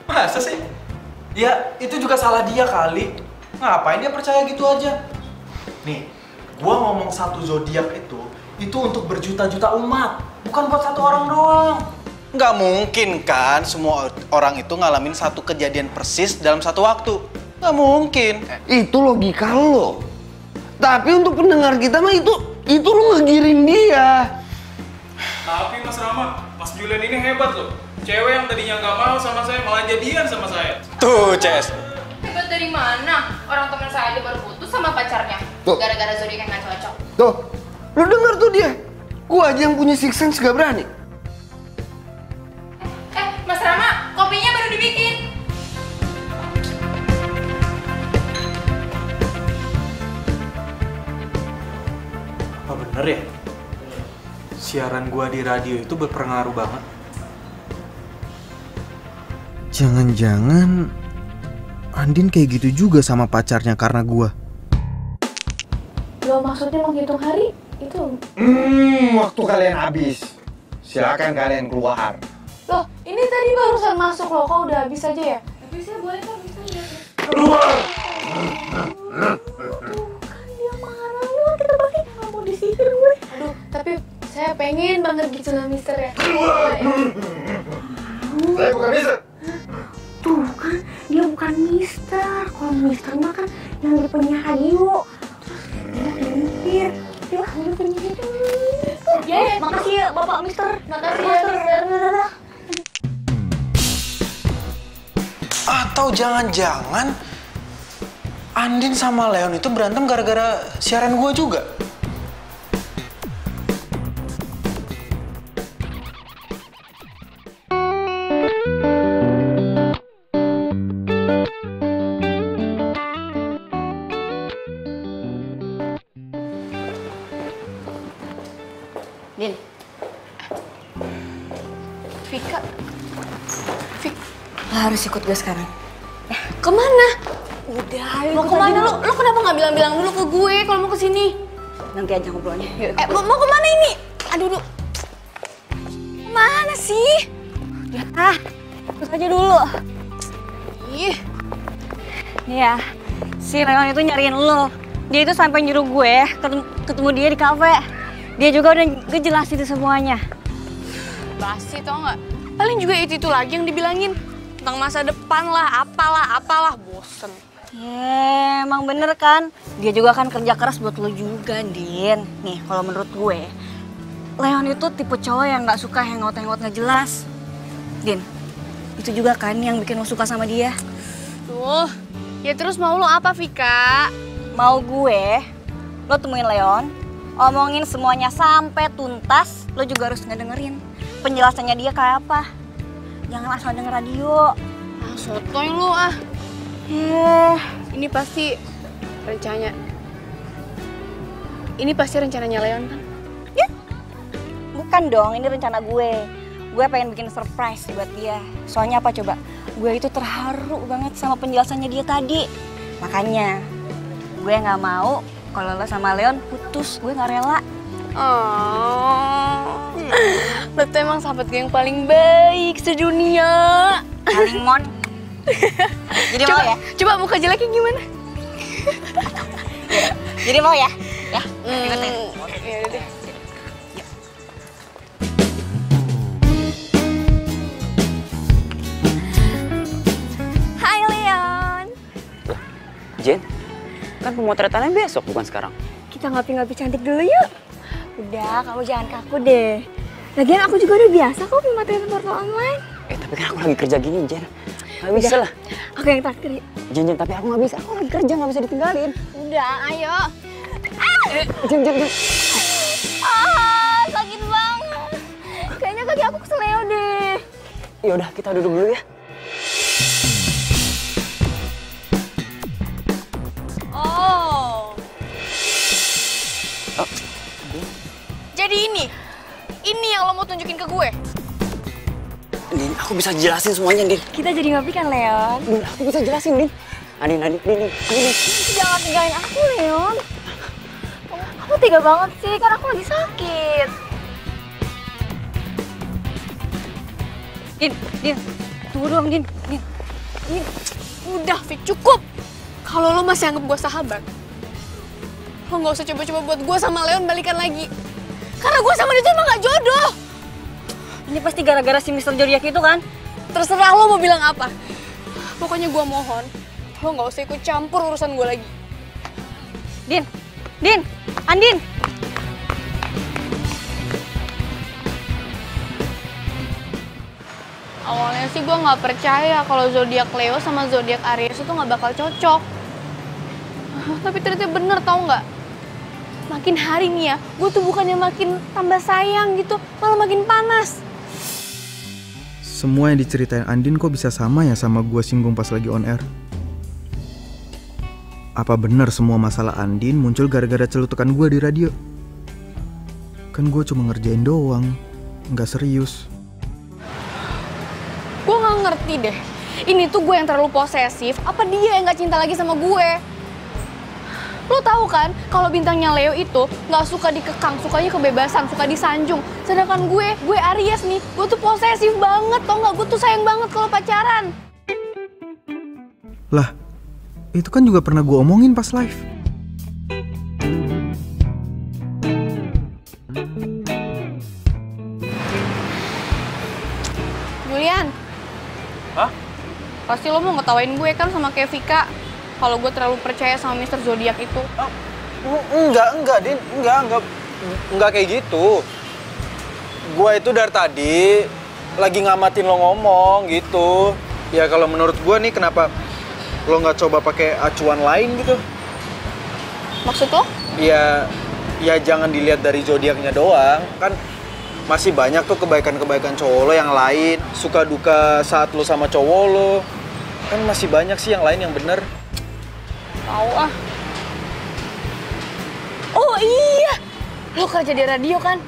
Masa sih? Ya, itu juga salah dia kali. Ngapain dia percaya gitu aja? Nih, gua ngomong satu zodiak itu untuk berjuta-juta umat, bukan buat satu orang doang. Nggak mungkin kan semua orang itu ngalamin satu kejadian persis dalam satu waktu. Nggak mungkin. Itu logika lo. Tapi untuk pendengar kita mah itu lo ngegiring dia. Tapi Mas Rama, Mas Julian ini hebat loh. Cewek yang tadinya nggak mau sama saya malah jadian sama saya. Tuh, Ces. Hebat dari mana? Orang teman saya aja baru putus sama pacarnya. Gara-gara zodiak yang nggak cocok. Tuh, lo denger tuh dia. Gua aja yang punya six sense gak berani. Mas Rama, kopinya baru dibikin. Apa bener ya? Siaran gua di radio itu berpengaruh banget. Jangan-jangan Andin kayak gitu juga sama pacarnya karena gua. Lo maksudnya menghitung hari itu? Waktu kalian habis. Silakan kalian keluar. Loh, ini tadi barusan masuk loh, kok udah habis aja ya? Bisa, boleh kan? Bisa ya? Keluar! Tuh, kan dia marah, yuk kita balik. Nggak mau disihir gue. Aduh, tapi saya pengen banget gitu lah mister ya. Keluar! Saya bukan mister. Tuh kan, dia bukan mister. Kalau mister mah kan yang di penyahayu. Terus dia mikir. Yuk, dia penyahayu. Ya, makasih ya Bapak Mister. Makasih ya mister. Atau jangan-jangan Andin sama Leon itu berantem gara-gara siaran gue juga? Din. Vika. Lo harus ikut gue sekarang. Kemana? Udah, Mau kemana lu? Lu kenapa nggak bilang-bilang dulu ke gue kalau mau kesini? Nanti aja ngobrolnya. Mau kemana ini? Aduh, mana sih? Ya, ikut aja dulu. Ih. Iya, si Leon itu nyariin lo. Dia itu sampai nyuruh gue ketemu dia di kafe. Dia juga udah ngejelasin itu semuanya. Basi tau nggak? Paling juga itu lagi yang dibilangin tentang masa depan lah, apalah, bosen. Emang bener kan? Dia juga kan kerja keras buat lo juga, Din. Nih, kalau menurut gue, Leon itu tipe cowok yang nggak suka hangout-hangout nggak jelas. Din, itu juga kan yang bikin lo suka sama dia. Tuh, ya terus mau lo apa, Vika? Mau gue, lo temuin Leon, omongin semuanya sampai tuntas, lo juga harus ngedengerin penjelasannya dia kayak apa. Jangan asal denger radio. Ah, sotoy lo ah. Ini pasti rencananya Leon kan? Ya, bukan dong, ini rencana gue. Gue pengen bikin surprise buat dia. Soalnya apa coba? Gue itu terharu banget sama penjelasannya dia tadi. Makanya gue nggak mau kalau lo sama Leon putus. Gue nggak rela. Oh, lo tuh emang sahabat gue yang paling baik sedunia. Paling mon. Jadi coba, mau ya? Coba muka jeleknya gimana? Jadi mau ya? Ya, ikutin. Ya udah deh. Hai Leon. Jen, kan pemotretannya besok bukan sekarang. Kita ngopi-ngopi cantik dulu yuk. Udah, kamu jangan kaku deh. Lagian aku juga udah biasa kok pemotretan portal online. Tapi kan aku lagi kerja gini, Jen. Gak bisa lah. Aku yang traktir. Jen, tapi aku gak bisa. Aku lagi kerja, gak bisa ditinggalin. Udah, ayo. Jen. Sakit banget. Kayaknya kaki aku keseleo deh. Yaudah, kita duduk dulu ya. Oh. Jadi ini yang lo mau tunjukin ke gue? Din, aku bisa jelasin semuanya, Din. Kita jadi ngopi kan, Leon? Din, aku bisa jelasin, Din. Din. Jangan tinggalin aku, Leon. Kamu tega banget sih, kan aku lagi sakit. Din, tunggu dong, Din. Udah, Fik, cukup. Kalau lo masih anggap gue sahabat, lo gak usah coba-coba buat gue sama Leon balikan lagi. Karena gue sama dia tuh emang gak jodoh. Ini pasti gara-gara si Mr. Zodiac itu kan? Terserah lo mau bilang apa. Pokoknya gue mohon, lo gak usah ikut campur urusan gue lagi. Din, Andin. Awalnya sih gue gak percaya kalau zodiak Leo sama zodiak Aries itu gak bakal cocok. Tapi ternyata bener, tau gak? Makin hari nih ya, gue tuh bukannya makin tambah sayang gitu, malah makin panas. Semua yang diceritain Andin kok bisa sama ya sama gue singgung pas lagi on air? Apa benar semua masalah Andin muncul gara-gara celutukan gue di radio? Kan gue cuma ngerjain doang, nggak serius. Gue gak ngerti deh, ini tuh gue yang terlalu posesif, apa dia yang gak cinta lagi sama gue? Lo tahu kan, kalau bintangnya Leo itu nggak suka dikekang, sukanya kebebasan, suka disanjung. Sedangkan gue Aries nih, gue tuh posesif banget, tau nggak? Gue tuh sayang banget kalau pacaran. Lah, itu kan juga pernah gue omongin pas live. Julian. Hah? Pasti lo mau ngetawain gue kan sama kayak Vika. Kalau gue terlalu percaya sama Mr. Zodiac itu. Enggak, Din. Enggak kayak gitu. Gue itu dari tadi lagi ngamatin lo ngomong gitu. Ya kalau menurut gue nih kenapa lo nggak coba pakai acuan lain gitu? Maksud lo? Ya jangan dilihat dari zodiaknya doang. Kan masih banyak tuh kebaikan-kebaikan cowok lo yang lain. Suka duka saat lo sama cowok lo. Kan masih banyak sih yang lain yang bener. Tahu ah. Oh iya, lo kerja di radio kan?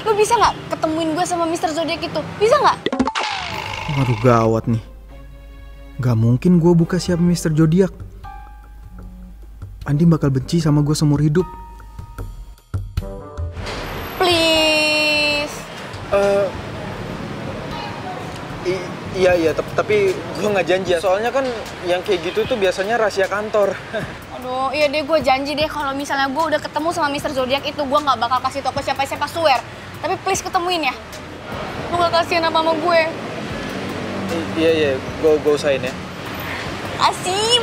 Lo bisa nggak ketemuin gue sama Mr. Zodiac itu? Bisa nggak? Waduh gawat nih. Gak mungkin gue buka siapa Mr. Zodiac. Andi bakal benci sama gue seumur hidup. Please. Iya, tapi gue nggak janji ya. Soalnya kan yang kayak gitu tuh biasanya rahasia kantor. Aduh, iya deh, gue janji deh kalau misalnya gue udah ketemu sama Mr. Zodiac itu, gue nggak bakal kasih tau ke siapa-siapa, swear. Tapi please ketemuin ya. Lu gak kasihan apa sama gue? Iya, gue usahain ya. Makasih.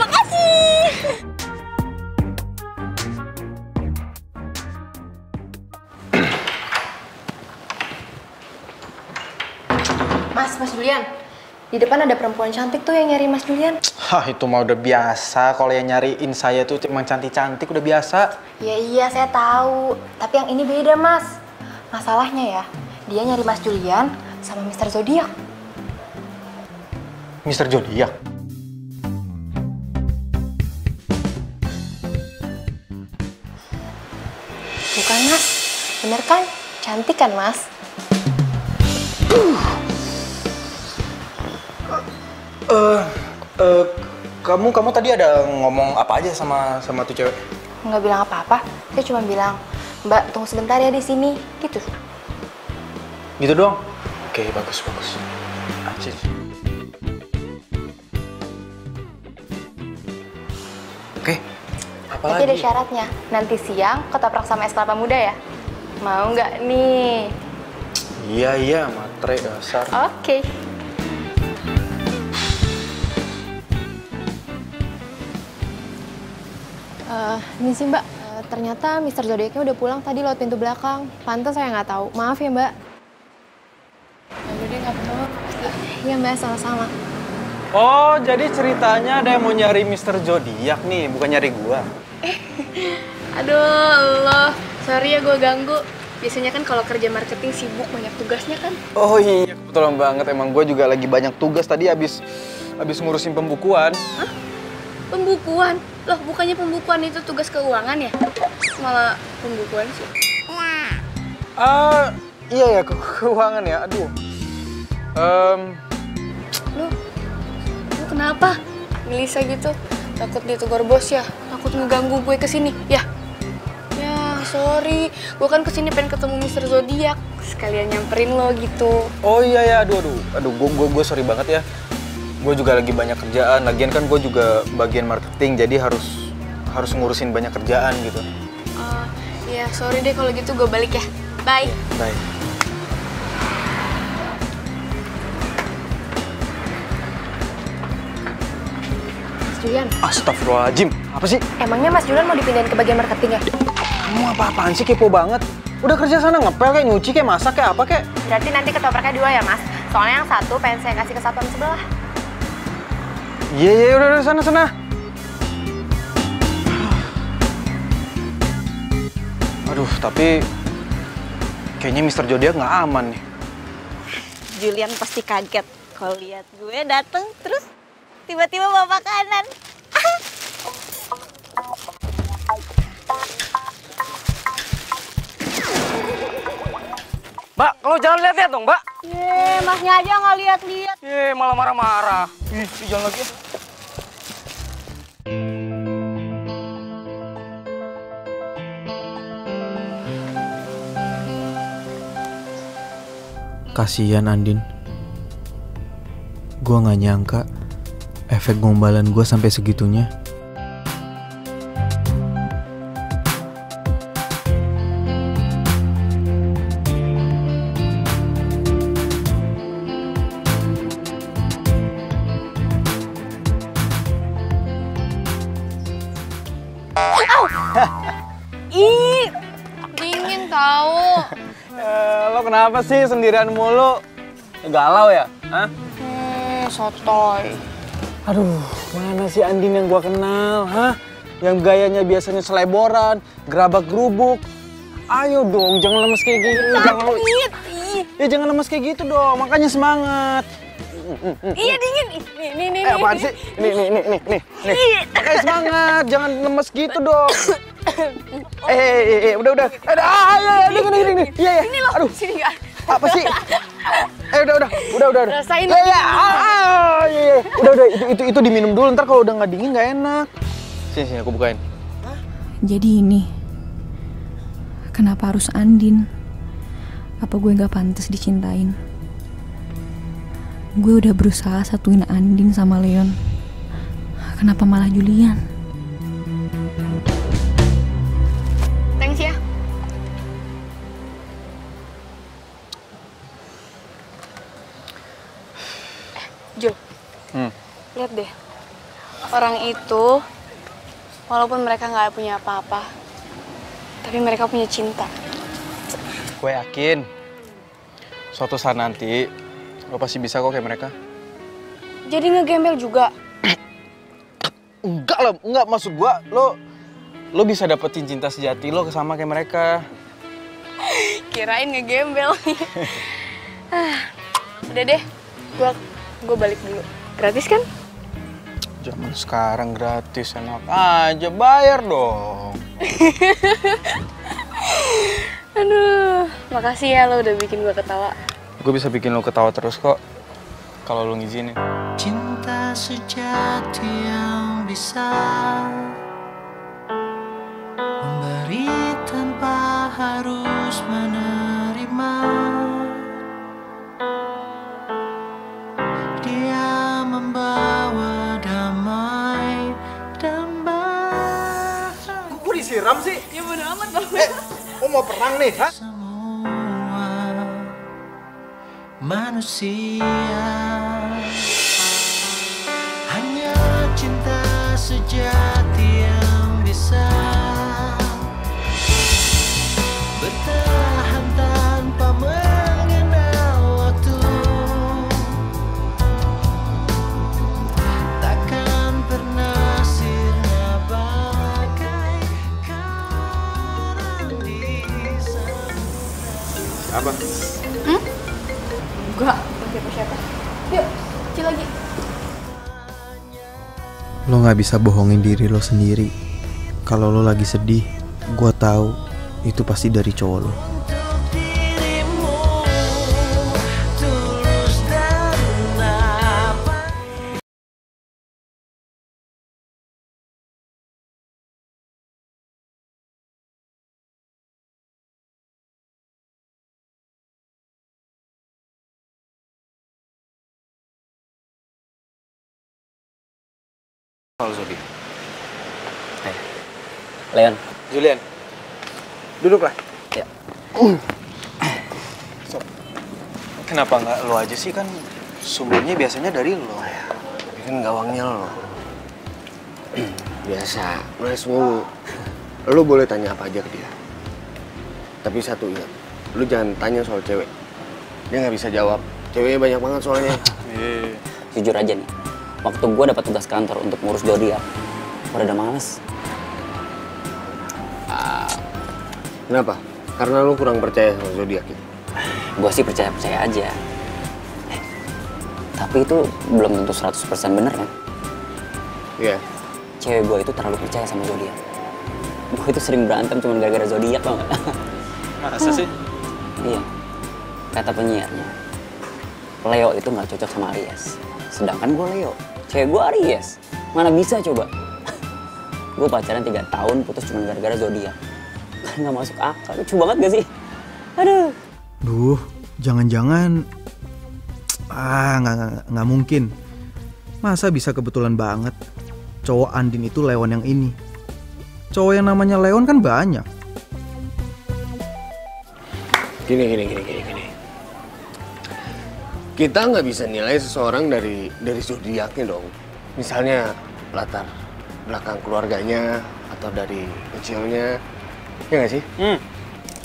Mas Julian, di depan ada perempuan cantik tuh yang nyari Mas Julian. Hah, itu mah udah biasa. Kalau yang nyariin saya tuh emang cantik-cantik, udah biasa. Iya, saya tahu. Tapi yang ini beda, Mas. Masalahnya ya, dia nyari Mas Julian sama Mr. Zodiac. Mr. Zodiac? Bukan, Mas. Bener kan? Cantik kan, Mas? Kamu tadi ada ngomong apa aja sama tuh cewek? Nggak bilang apa-apa. Saya cuma bilang, Mbak, tunggu sebentar ya di sini. Gitu. Gitu doang? Oke, bagus. Acil. Oke, apa Tapi lagi? ada syaratnya. Nanti siang ketoprak sama es kelapa muda ya. Mau nggak nih? Iya, matre dasar. Oke. Ini sih Mbak, ternyata Mr. Zodiac-nya udah pulang tadi lewat pintu belakang. Pantes saya nggak tahu. Maaf ya Mbak. Jadi nggak perlu. Iya Mbak, sama-sama. Oh, jadi ceritanya ada yang mau nyari Mr. Zodiac nih, bukan nyari gua. Aduh, Allah. Sorry ya gue ganggu. Biasanya kan kalau kerja marketing sibuk, banyak tugasnya kan. Oh iya, kebetulan banget. Emang gua juga lagi banyak tugas tadi abis ngurusin pembukuan. Hah? Pembukuan? Loh, bukannya pembukuan itu tugas keuangan ya? Malah pembukuan sih. Iya ya, keuangan ya. Aduh. Lu kenapa? Melisa gitu. Takut ditegur bos ya? Takut ngeganggu gue kesini, ya? Ya, sorry. Gue kan kesini pengen ketemu Mr. Zodiac. Sekalian nyamperin lo gitu. Oh iya ya, aduh, gue sorry banget ya. Gue juga lagi banyak kerjaan. Lagian kan gue juga bagian marketing, jadi harus ngurusin banyak kerjaan gitu. Ya, sorry deh kalau gitu, gue balik ya. Bye. Bye. Mas Julian. Astagfirullahaladzim, apa sih? Emangnya Mas Julian mau dipindahin ke bagian marketing ya? Kamu apa-apaan sih, kepo banget? Udah kerja sana ngepel kayak nyuci kayak masak kayak apa kayak? Berarti nanti ketopraknya 2 ya, Mas? Soalnya yang satu pengen saya kasih ke satuan sebelah. Iya, udah sana. Aduh, tapi kayaknya Mr. Zodiac nggak aman nih. Julian pasti kaget kalau lihat gue dateng terus tiba-tiba bawa makanan. Mbak, kalau jangan lihat-lihat dong, Mbak. Masnya aja nggak lihat-lihat. Malah marah-marah. Jangan lagi ya. Kasian Andin. Gua nggak nyangka efek gombalan gua sampai segitunya. Ih, dingin tahu. Lo kenapa sih sendirian mulu? Galau ya? Hah? Sotoy. Aduh, mana sih Andin yang gua kenal? Hah? Yang gayanya biasanya seleboran, gerabak gerubuk. Ayo dong, jangan lemes kayak gitu. Jangan lemes kayak gitu dong, makanya semangat. Iya dingin. Nih. Apaan sih? Nih. Makanya semangat, jangan lemes gitu dong. Udah. Gini. Iya. Ini loh, Aduh. sini nggak? Apa sih? Udah. Rasain. Iya. Udah. Itu diminum dulu, ntar kalau udah nggak dingin nggak enak. Sini, aku bukain. Jadi ini, kenapa harus Andin? Apa gue nggak pantas dicintain? Gue udah berusaha satuin Andin sama Leon. Kenapa malah Julian? Thanks ya. Jul, lihat deh. Orang itu, walaupun mereka nggak punya apa-apa, tapi mereka punya cinta. Gue yakin, suatu saat nanti, lo pasti bisa kok kayak mereka. Jadi ngegembel juga. Enggak lah, enggak, maksud gue, lo bisa dapetin cinta sejati lo sama kayak mereka. Kirain ngegembel. Udah deh, gue balik dulu. Gratis kan? Zaman sekarang gratis, enak aja, bayar dong. Aduh, makasih ya lo udah bikin gue ketawa. Gue bisa bikin lo ketawa terus kok, kalau lo ngizinin. Cinta sejati yang bisa memberi tanpa harus menerima. Dia membawa damai dan bahagia. Kok disiram sih? Ya bodo amat dong. Oh mau perang nih, ha? Semua manusia hanya cinta sejati yang bisa bertahan tanpa mengenal waktu. Takkan pernah sirna bagai karang di samudra. Apa? Enggak, siapa-siapa. Yuk, kecil lagi. Lo gak bisa bohongin diri lo sendiri. Kalau lo lagi sedih, gue tahu itu pasti dari cowok lo. Soal zodiak. Leon. Julian, duduklah. Ya. So, kenapa nggak lo aja sih, kan sumbernya biasanya dari lo. Tapi kan gawangnya lo. Biasa, ngeles mulu. Lo boleh tanya apa aja ke dia. Tapi satu ingat, lo jangan tanya soal cewek. Dia nggak bisa jawab. Ceweknya banyak banget soalnya. Jujur aja nih, waktu gue dapat tugas kantor untuk ngurus zodiak, gue udah males. Kenapa? Karena lo kurang percaya sama zodiak itu. Gue sih percaya-percaya aja. Tapi itu belum tentu 100% bener kan? Iya. Cewek gue itu terlalu percaya sama zodiak. Gue itu sering berantem cuma gara-gara zodiak, tau gak? Masa sih? Iya. Kata penyiarnya, Leo itu nggak cocok sama Aries. Sedangkan gue Leo, cewek gue Aries. Mana bisa coba? Gue pacaran 3 tahun putus cuma gara-gara zodiak. Nggak masuk akal, lucu banget gak sih? Aduh. Duh, jangan-jangan nggak mungkin. Masa bisa kebetulan banget cowok Andin itu Leon yang ini? Cowok yang namanya Leon kan banyak. Gini. Kita nggak bisa nilai seseorang dari zodiaknya dong. Misalnya latar belakang keluarganya atau dari kecilnya, ya nggak sih?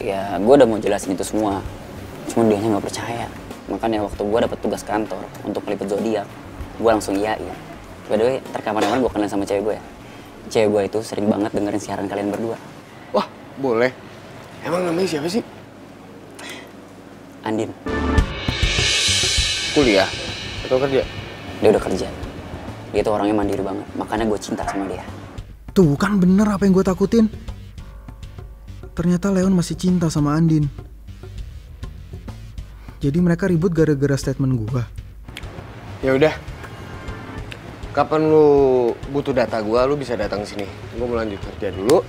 Ya, gue udah mau jelasin itu semua. Cuma dianya nggak percaya. Makanya waktu gue dapet tugas kantor untuk meliput zodiak, gue langsung iyain. By the way, kapan-kapan gue kenal sama cewek gue ya. Cewek gue itu sering banget dengerin siaran kalian berdua. Wah, boleh. Emang namanya siapa sih? Andin. Kuliah atau kerja? Dia udah kerja. Dia tuh orangnya mandiri banget. Makanya gue cinta sama dia. Tuh kan bener apa yang gue takutin. Ternyata Leon masih cinta sama Andin. Jadi mereka ribut gara-gara statement gue. Ya udah. Kapan lu butuh data gua, lu bisa datang sini. Gua mau lanjut kerja dulu.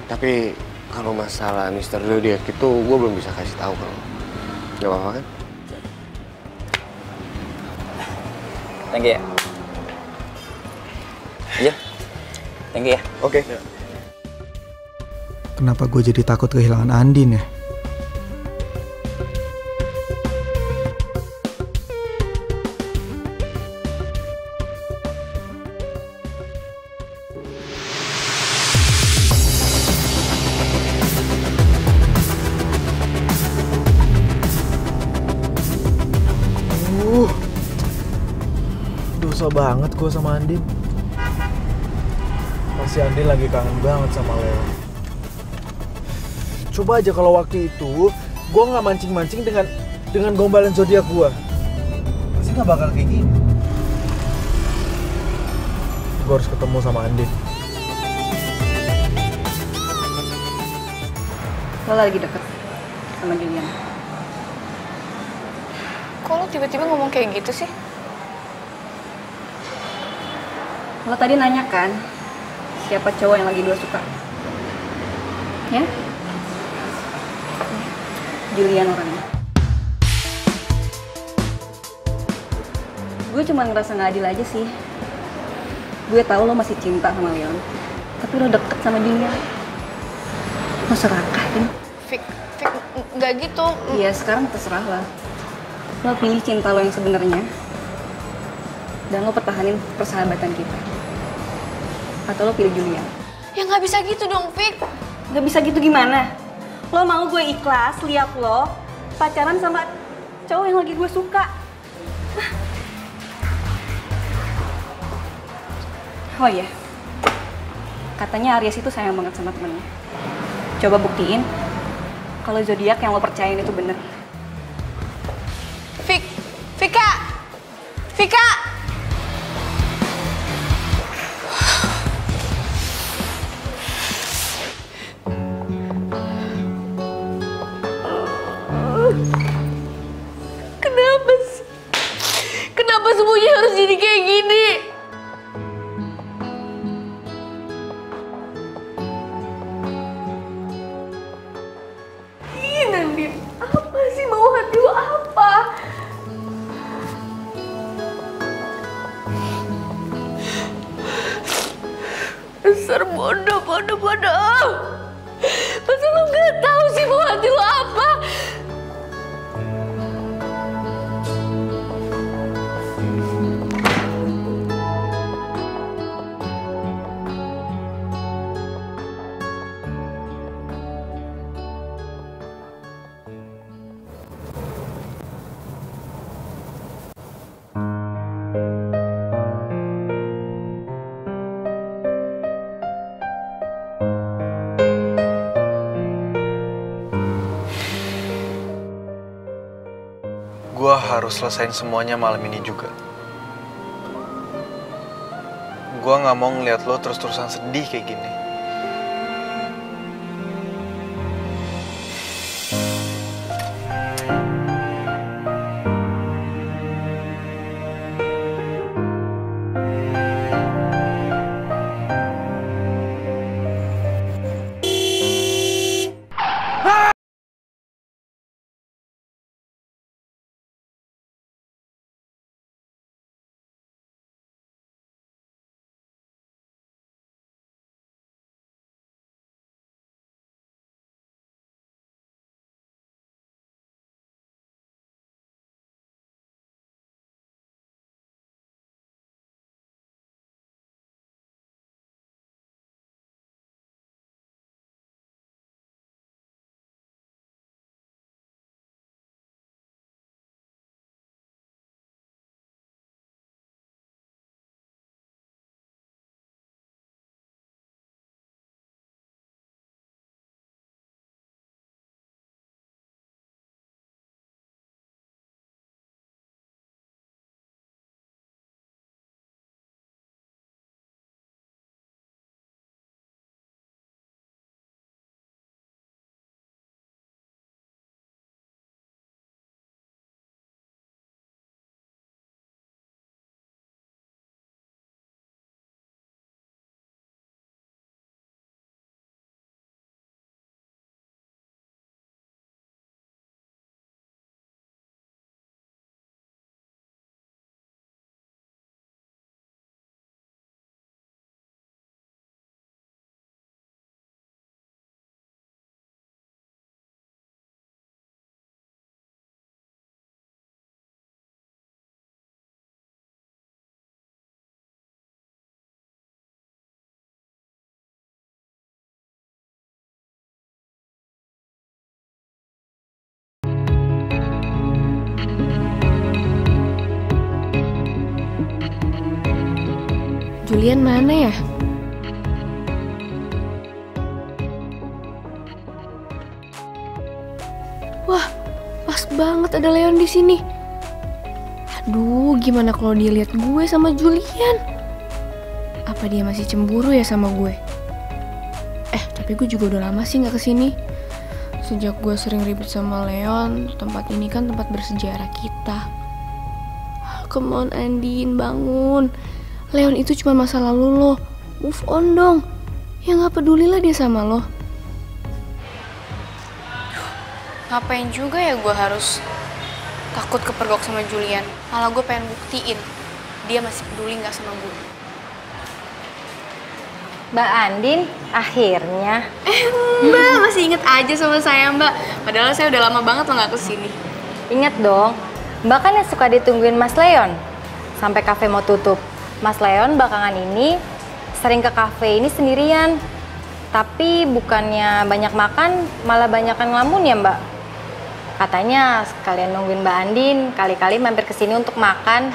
Tapi kalau masalah Mr. Zodiac itu gua belum bisa kasih tahu kalau. Gak apa-apa kan? Thank you ya. Iya. Thank you ya. Oke. Kenapa gue jadi takut kehilangan Andin ya? Dosa banget gue sama Andin. Pasti Andin lagi kangen banget sama Leo. Coba aja kalau waktu itu gue nggak mancing-mancing dengan gombalan zodiak gue, pasti nggak bakal kayak gini. Gue harus ketemu sama Andin. Lo lagi deket sama Julian. Kok lo tiba-tiba ngomong kayak gitu sih? Lo tadi nanya kan, siapa cowok yang lagi 2 suka? Ya? Julian orangnya. Gue cuma ngerasa nggak adil aja sih. Gue tahu lo masih cinta sama Leon, tapi lo deket sama dia. Lo serakah kan? Fik, nggak gitu. Iya, sekarang terserah lah. Lo pilih cinta lo yang sebenarnya, dan lo pertahanin persahabatan kita. Atau lo pilih Julian. Ya nggak bisa gitu dong, Fik. Nggak bisa gitu gimana? Lo mau gue ikhlas lihat lo pacaran sama cowok yang lagi gue suka? Oh iya, katanya Aries itu sayang banget sama temennya. Coba buktiin kalau zodiak yang lo percayain itu bener. Vika! Vika! Kenapa sih? Kenapa semuanya harus jadi kayak gini? Ih, Nandin, apa sih mau hati lo apa? Dasar bodoh. Masa lo gak tahu sih mau hati lo apa? Gue harus selesain semuanya malam ini juga. Gue nggak mau ngeliat lo terus-terusan sedih kayak gini. Julian mana ya? Wah, pas banget ada Leon di sini. Aduh, gimana kalau dia lihat gue sama Julian? Apa dia masih cemburu ya sama gue? Tapi gue juga udah lama sih nggak kesini. Sejak gue sering ribet sama Leon, tempat ini kan tempat bersejarah kita. Come on Andin, bangun. Leon itu cuma masa lalu lo. Move on dong. Ya nggak pedulilah dia sama lo. Ngapain juga ya gue harus takut kepergok sama Julian? Malah gue pengen buktiin dia masih peduli nggak sama gue. Mbak Andin, akhirnya. Mbak masih inget aja sama saya Mbak. Padahal saya udah lama banget lo nggak kesini. Ingat dong, Mbak kan yang suka ditungguin Mas Leon sampai kafe mau tutup. Mas Leon belakangan ini sering ke kafe ini sendirian. Tapi bukannya banyak makan, malah banyakan ngelamun ya Mbak. Katanya sekalian nungguin Mbak Andin, kali-kali mampir ke sini untuk makan.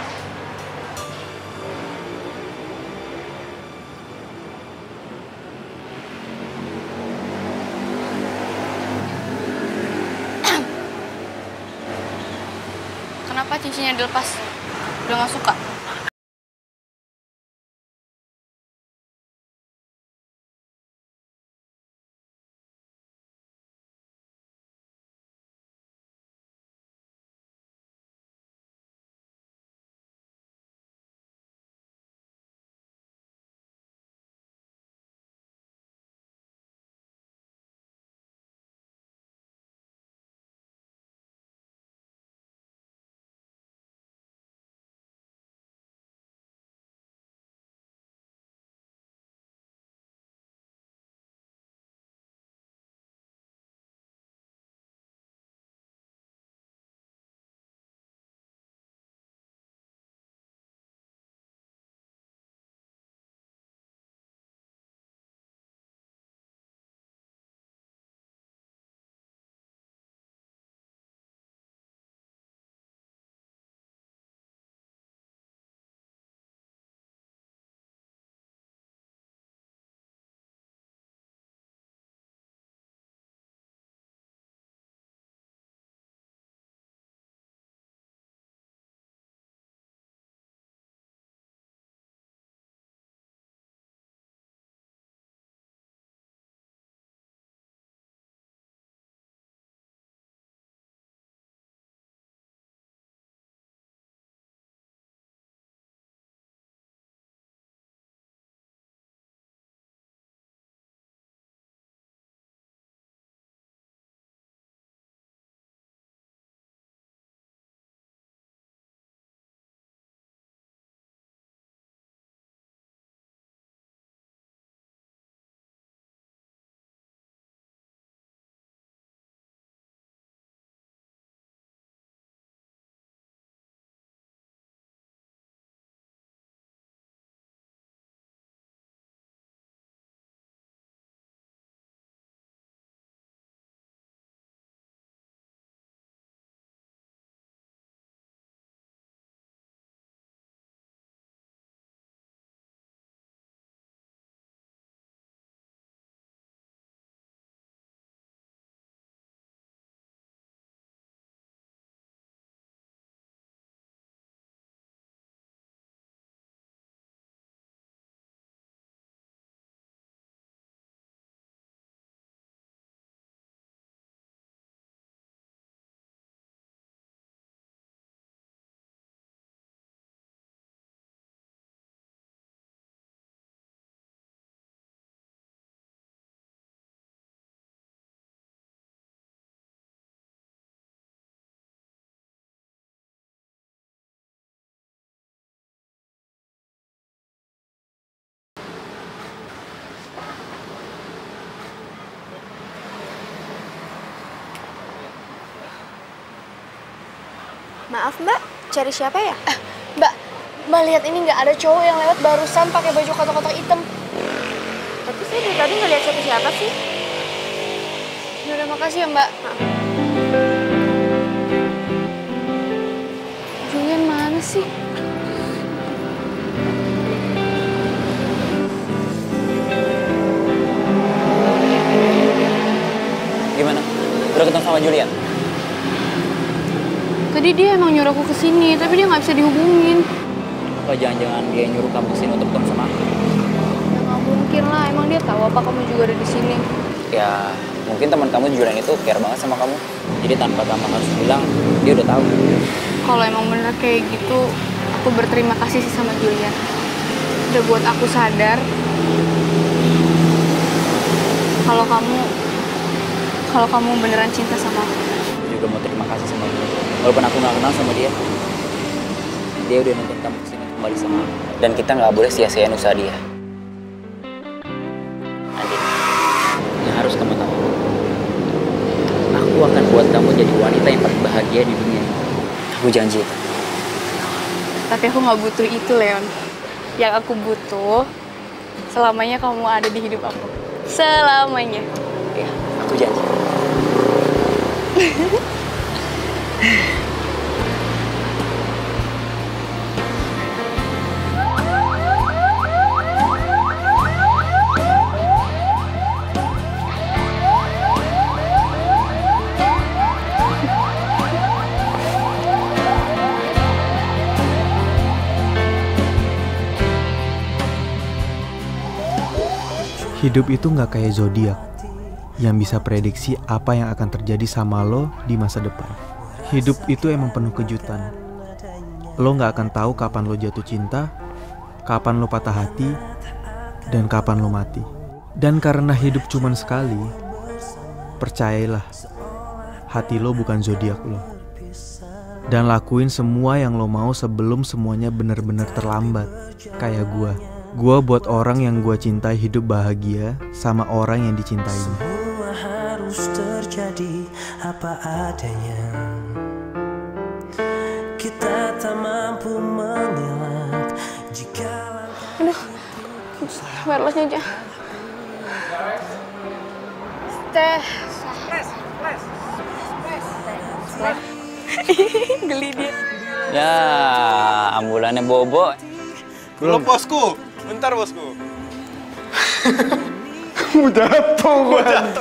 Kenapa cincinnya dilepas? Udah gak suka? Maaf Mbak, cari siapa ya? Mbak lihat ini nggak, ada cowok yang lewat barusan pakai baju kotak-kotak hitam. Tapi saya dari tadi nggak lihat siapa-siapa sih. Yaudah, makasih ya Mbak. Julian mana sih? Udah ketemu sama Julian? Tadi dia emang nyuruh aku kesini, tapi dia nggak bisa dihubungin. Apa jangan-jangan dia nyuruh kamu kesini untuk ketemu sama aku? Ya nggak mungkin lah, emang dia tahu apa kamu juga ada di sini. Ya, mungkin teman kamu Julian itu care banget sama kamu. Jadi tanpa kamu harus bilang, dia udah tahu. Kalau emang bener kayak gitu, aku berterima kasih sih sama Julian. Udah buat aku sadar kalau kamu beneran cinta sama aku. Aku juga mau terima kasih sama dia. Walaupun aku nggak kenal sama dia, dia udah nonton kamu kesini kembali sama aku. Dan kita nggak boleh sia-siain usaha dia. Andin, yang harus kamu tahu, aku akan buat kamu jadi wanita yang paling bahagia di dunia ini. Aku janji itu. Tapi aku nggak butuh itu, Leon. Yang aku butuh, selamanya kamu ada di hidup aku. Selamanya. Ya, aku janji. Hidup itu nggak kayak zodiak yang bisa prediksi apa yang akan terjadi sama lo di masa depan. Hidup itu emang penuh kejutan. Lo nggak akan tahu kapan lo jatuh cinta, kapan lo patah hati, dan kapan lo mati. Dan karena hidup cuman sekali, percayalah, hati lo bukan zodiak lo. Dan lakuin semua yang lo mau sebelum semuanya benar-benar terlambat. Kayak Gua buat orang yang gua cintai hidup bahagia sama orang yang dicintainya. Semua harus terjadi apa adanya. Kita tak mampu mengelak jika Aduh, wirelessnya aja. Geli dia. Ya, ambulannya bobo. Belum bosku. Bentar bosku. Kamu jatuh.